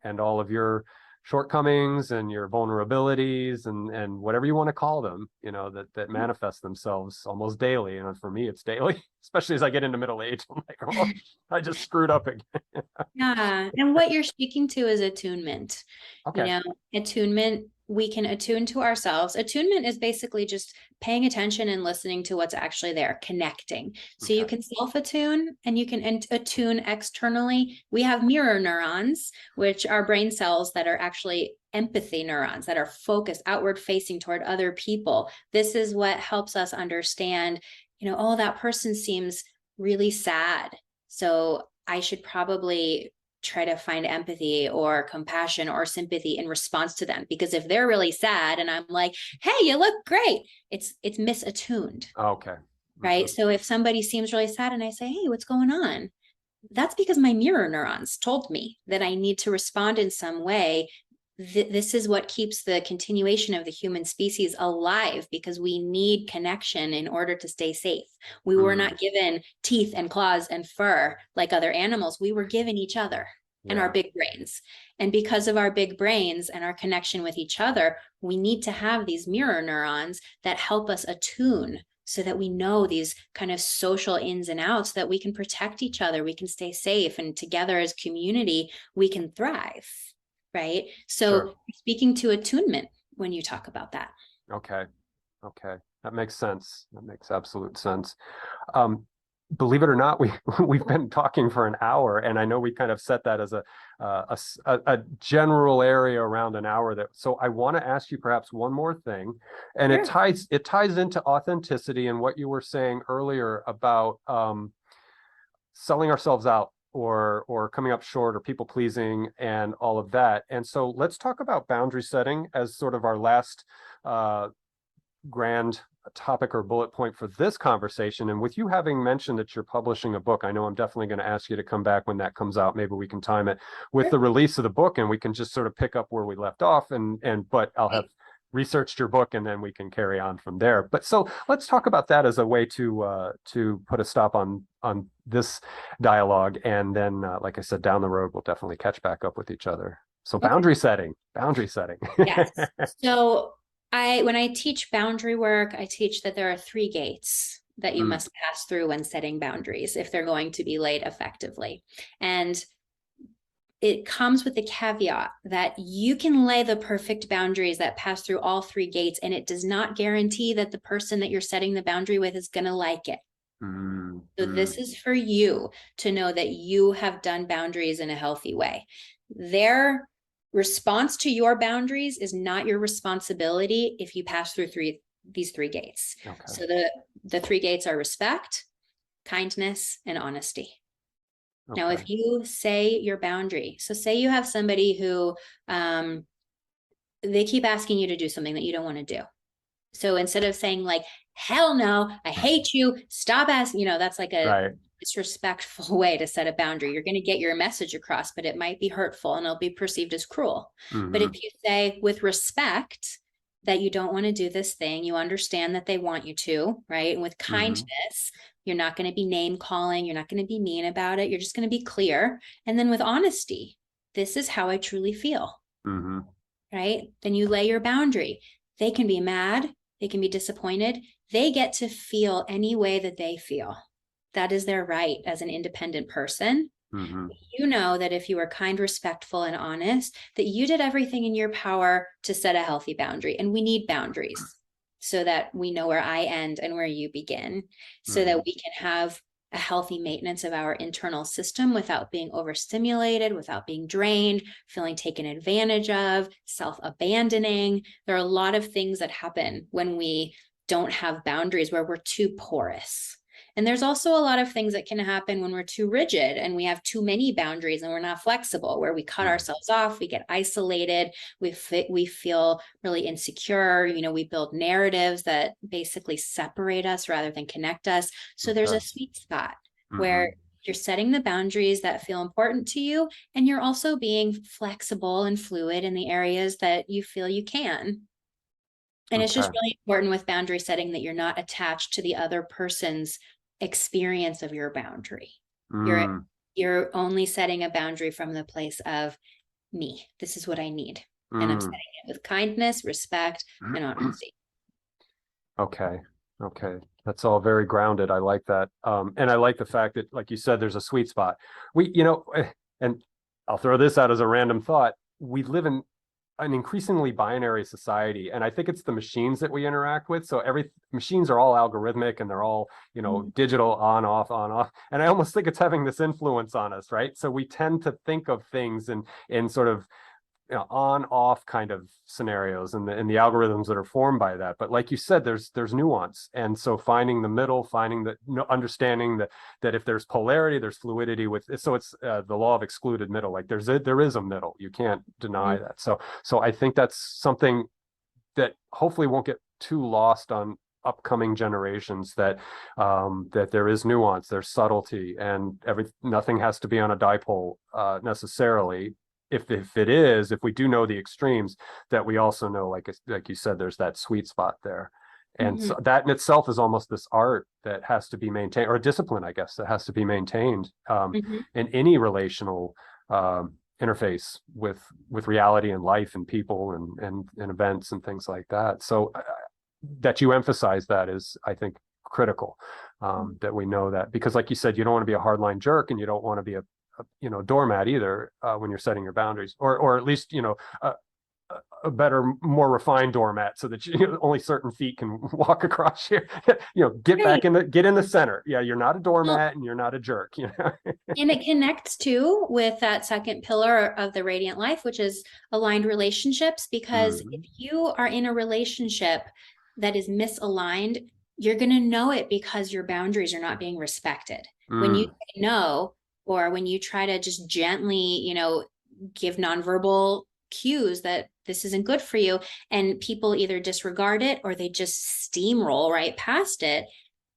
and all of your shortcomings and your vulnerabilities and whatever you want to call them, that manifest themselves almost daily. And for me, it's daily, especially as I get into middle age. I'm like, oh, I just screwed up again. Yeah. And what you're speaking to is attunement. Okay. Attunement, we can attune to ourselves. Attunement is basically just paying attention and listening to what's actually there, connecting. So you can self-attune and you can attune externally. We have mirror neurons, which are brain cells that are actually empathy neurons that are focused outward facing toward other people. This is what helps us understand, oh, that person seems really sad, so I should probably try to find empathy or compassion or sympathy in response to them. Because if they're really sad and I'm like, hey, you look great, it's misattuned. Okay. Right. So if somebody seems really sad and I say, hey, what's going on? That's because my mirror neurons told me that I need to respond in some way. This is what keeps the continuation of the human species alive, because we need connection in order to stay safe. We were not given teeth and claws and fur like other animals. We were given each other and our big brains. And because of our big brains and our connection with each other, we need to have these mirror neurons that help us attune, so that we know these kind of social ins and outs, so that we can protect each other, we can stay safe, and together as community, we can thrive. Right. So speaking to attunement when you talk about that. Okay. That makes sense. That makes absolute sense. Believe it or not, we've been talking for an hour, and I know we kind of set that as a general area around an hour. So I want to ask you perhaps one more thing, and it ties into authenticity and what you were saying earlier about selling ourselves out, or coming up short, or people pleasing, and all of that. And so let's talk about boundary setting as sort of our last grand topic or bullet point for this conversation. And with you having mentioned that you're publishing a book, I know I'm definitely going to ask you to come back when that comes out. Maybe we can time it with the release of the book, and we can just sort of pick up where we left off, but I'll have researched your book, and then we can carry on from there. But so let's talk about that as a way to put a stop on this dialogue, and then like I said, down the road we'll definitely catch back up with each other. So boundary setting. Yes. So when I teach boundary work, I teach that there are 3 gates that you must pass through when setting boundaries if they're going to be laid effectively. And it comes with the caveat that you can lay the perfect boundaries that pass through all 3 gates, and it does not guarantee that the person that you're setting the boundary with is going to like it. So this is for you to know that you have done boundaries in a healthy way. Their response to your boundaries is not your responsibility if you pass through these 3 gates. So the 3 gates are respect, kindness, and honesty. Now, if you say your boundary, so say you have somebody who they keep asking you to do something that you don't want to do. So instead of saying like, hell no, I hate you, stop asking, that's like a Right. disrespectful way to set a boundary. You're going to get your message across, but it might be hurtful and it'll be perceived as cruel. But if Mm-hmm. you say with respect that you don't want to do this thing, you understand that they want you to, right? And with Mm-hmm. kindness, you're not going to be name calling, you're not going to be mean about it, you're just going to be clear. And then with honesty, this is how I truly feel, Mm-hmm. right? Then you lay your boundary. They can be mad, they can be disappointed. They get to feel any way that they feel. That is their right as an independent person. Mm-hmm. You know that if you are kind, respectful, and honest, that you did everything in your power to set a healthy boundary. And we need boundaries so that we know where I end and where you begin, so Mm-hmm. that we can have a healthy maintenance of our internal system without being overstimulated, without being drained, feeling taken advantage of, self-abandoning. There are a lot of things that happen when we don't have boundaries, where we're too porous. And there's also a lot of things that can happen when we're too rigid and we have too many boundaries and we're not flexible, where we cut ourselves off, we get isolated, we feel really insecure. We build narratives that basically separate us rather than connect us. So there's a Okay. sweet spot Mm-hmm. where you're setting the boundaries that feel important to you, and you're also being flexible and fluid in the areas that you feel you can. And it's just Okay. really important with boundary setting that you're not attached to the other person's experience of your boundary. You're Mm. you're only setting a boundary from the place of me. This is what I need. And I'm Mm. setting it with kindness, respect, and honesty. Okay. Okay. That's all very grounded. I like that. And I like the fact that, like you said, there's a sweet spot. And I'll throw this out as a random thought. We live in an increasingly binary society, and I think it's the machines that we interact with. So every machines are all algorithmic, and they're all, digital, on, off, on, off. And I almost think it's having this influence on us, right? So we tend to think of things in sort of, on off kind of scenarios, and the algorithms that are formed by that. But like you said, there's nuance, and so finding the middle, finding the, understanding that if there's polarity, there's fluidity with. So it's the law of excluded middle. Like there is a middle. You can't deny that. So I think that's something that hopefully won't get too lost on upcoming generations, that there is nuance, there's subtlety, and nothing has to be on a dipole necessarily. If if we do know the extremes, that we also know, like you said, there's that sweet spot there. And Mm-hmm. so that in itself is almost this art that has to be maintained, or a discipline, I guess, that has to be maintained Mm-hmm. in any relational interface with reality and life and people and events and things like that. So that you emphasize that is, I think, critical. That we know that, because like you said, you don't want to be a hardline jerk, and you don't want to be a doormat either, when you're setting your boundaries, or at least a better, more refined doormat, so that only certain feet can walk across here. Right. Get in the center. Yeah, you're not a Well, doormat and you're not a jerk. and it connects too with that second pillar of the radiant life, which is aligned relationships. Because if Mm, you are in a relationship that is misaligned, you're going to know it because your boundaries are not being respected. When you mm, say no, or when you try to just gently, give nonverbal cues that this isn't good for you, and people either disregard it or they just steamroll right past it,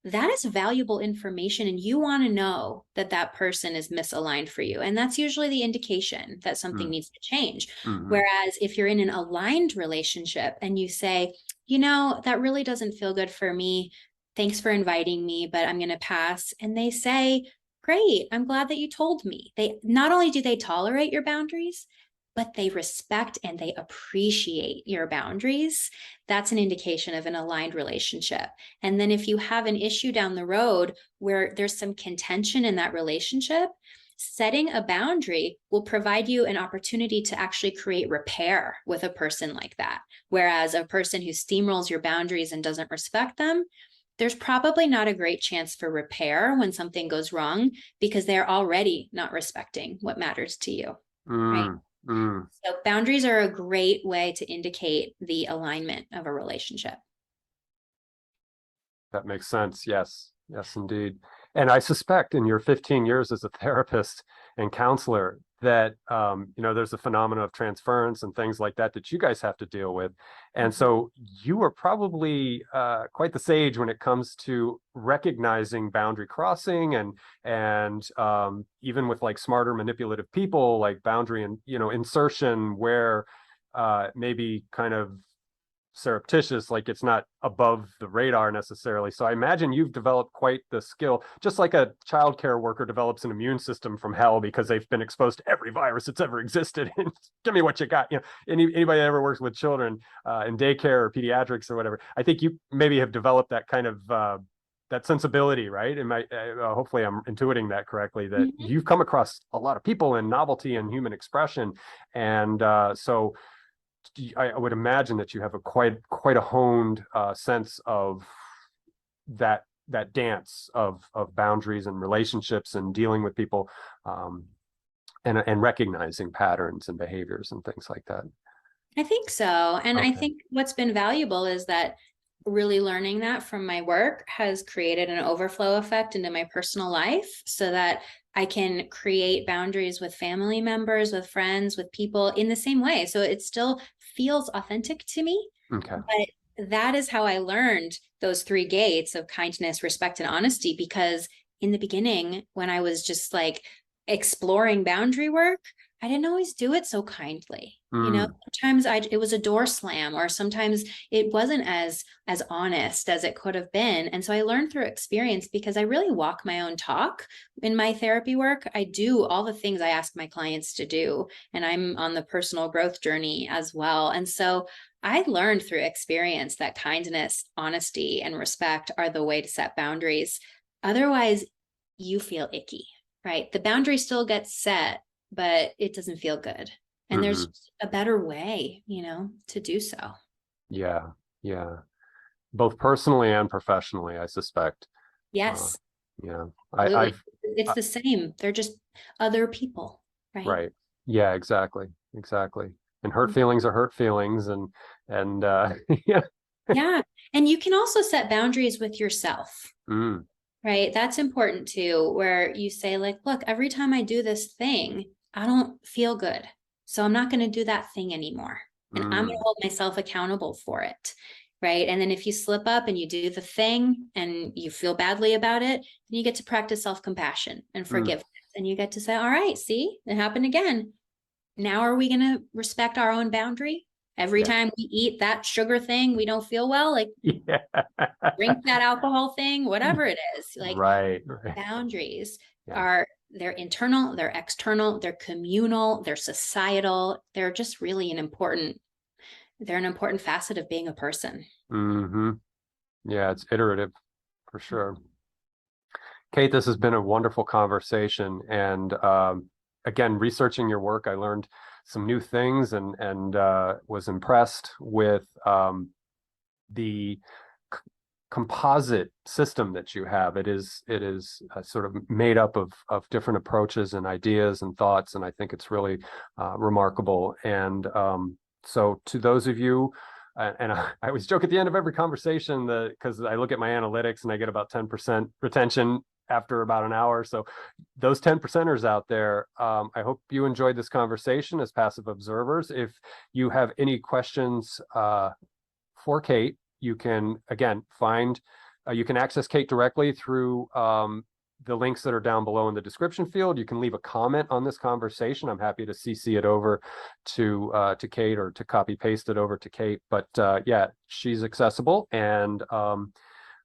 that is valuable information, and you want to know that that person is misaligned for you, and that's usually the indication that something mm, needs to change. mm, Whereas if you're in an aligned relationship and you say, that really doesn't feel good for me, thanks for inviting me, but I'm going to pass, and they say, great, I'm glad that you told me. They not only do they tolerate your boundaries, but they respect and they appreciate your boundaries. That's an indication of an aligned relationship. And then if you have an issue down the road where there's some contention in that relationship, setting a boundary will provide you an opportunity to actually create repair with a person like that. Whereas a person who steamrolls your boundaries and doesn't respect them, there's probably not a great chance for repair when something goes wrong, because they're already not respecting what matters to you, right? mm, mm. So boundaries are a great way to indicate the alignment of a relationship. That makes sense. Yes. Yes, indeed. And I suspect in your 15 years as a therapist and counselor that, there's a phenomena of transference and things like that that you guys have to deal with. And so you are probably quite the sage when it comes to recognizing boundary crossing and even with like smarter manipulative people, like boundary and, insertion where maybe kind of surreptitious, like it's not above the radar necessarily. So I imagine you've developed quite the skill, just like a childcare worker develops an immune system from hell because they've been exposed to every virus that's ever existed. And give me what you got. Anybody that ever works with children in daycare or pediatrics or whatever, I think you maybe have developed that kind of that sensibility, right? And hopefully I'm intuiting that correctly, that you've come across a lot of people in novelty and human expression. And so I would imagine that you have a quite a honed sense of that dance of boundaries and relationships and dealing with people, and recognizing patterns and behaviors and things like that. I think so. And I think what's been valuable is that really learning that from my work has created an overflow effect into my personal life, so that I can create boundaries with family members, with friends, with people in the same way. So it still feels authentic to me. Okay. But that is how I learned those 3 gates of kindness, respect, and honesty, because in the beginning, when I was just like exploring boundary work, I didn't always do it so kindly. Sometimes it was a door slam, or sometimes it wasn't as honest as it could have been. And so I learned through experience, because I really walk my own talk in my therapy work. I do all the things I ask my clients to do, and I'm on the personal growth journey as well. And so I learned through experience that kindness, honesty, and respect are the way to set boundaries. Otherwise, you feel icky, right? The boundary still gets set, but it doesn't feel good. And there's a better way, to do so. Yeah. Both personally and professionally, I suspect. Yes. Yeah. It's the same. They're just other people, right? Right. Yeah, exactly. And hurt feelings are hurt feelings, and yeah. Yeah. And you can also set boundaries with yourself. Right. That's important too, where you say like, look, every time I do this thing, I don't feel good. So I'm not going to do that thing anymore. And I'm going to hold myself accountable for it. Right. And then if you slip up and you do the thing and you feel badly about it, then you get to practice self-compassion and forgiveness. And you get to say, all right, see, it happened again. Now are we going to respect our own boundary? Every time we eat that sugar thing, we don't feel well, like drink that alcohol thing, whatever it is. Like boundaries they're internal, they're external, they're communal, they're societal. They're just really an important facet of being a person. Yeah, it's iterative for sure. Kate, this has been a wonderful conversation. And again, researching your work, I learned some new things and was impressed with the composite system that you have. It is sort of made up of different approaches and ideas and thoughts, and I think it's really remarkable. And so to those of you, and I always joke at the end of every conversation that, because I look at my analytics and I get about 10% retention after about an hour. So those 10%ers out there, I hope you enjoyed this conversation as passive observers. If you have any questions for Kate, you can, again, you can access Kate directly through the links that are down below in the description field. You can leave a comment on this conversation. I'm happy to CC it over to Kate, or to copy paste it over to Kate. But yeah, she's accessible, and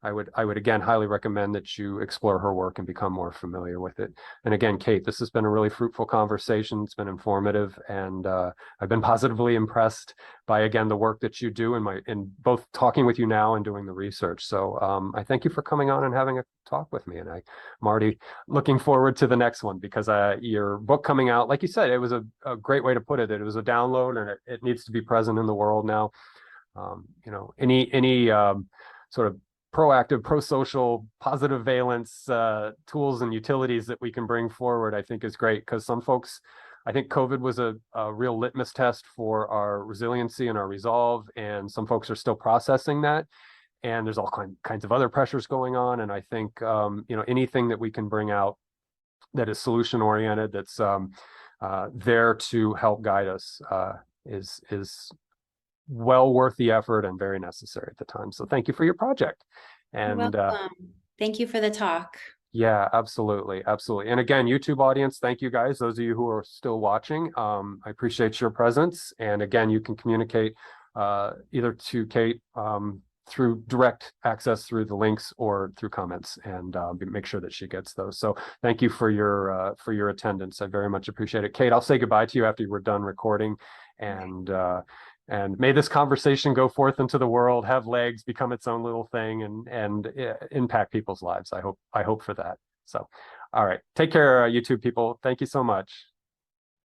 I would again highly recommend that you explore her work and become more familiar with it. And again, Kate, this has been a really fruitful conversation. It's been informative, and I've been positively impressed by, again, the work that you do in both talking with you now and doing the research. So I thank you for coming on and having a talk with me. And I'm already looking forward to the next one, because your book coming out, like you said, it was a great way to put it. It was a download, and it needs to be present in the world now. Any sort of proactive, pro-social, positive valence tools and utilities that we can bring forward, I think is great, because some folks, I think COVID was a real litmus test for our resiliency and our resolve, and some folks are still processing that, and there's all kinds of other pressures going on. And I think anything that we can bring out that is solution oriented, that's there to help guide us is well worth the effort and very necessary at the time. So thank you for your project. You're And welcome. Thank you for the talk. yeah, absolutely. Absolutely. And again, YouTube audience, thank you guys. Those of you who are still watching, I appreciate your presence. And again, you can communicate either to Kate through direct access through the links or through comments, and make sure that she gets those. So thank you for your attendance. I very much appreciate it. Kate, I'll say goodbye to you after we're done recording, and may this conversation go forth into the world, have legs, become its own little thing, and impact people's lives. I hope for that. So, all right. Take care, YouTube people. Thank you so much.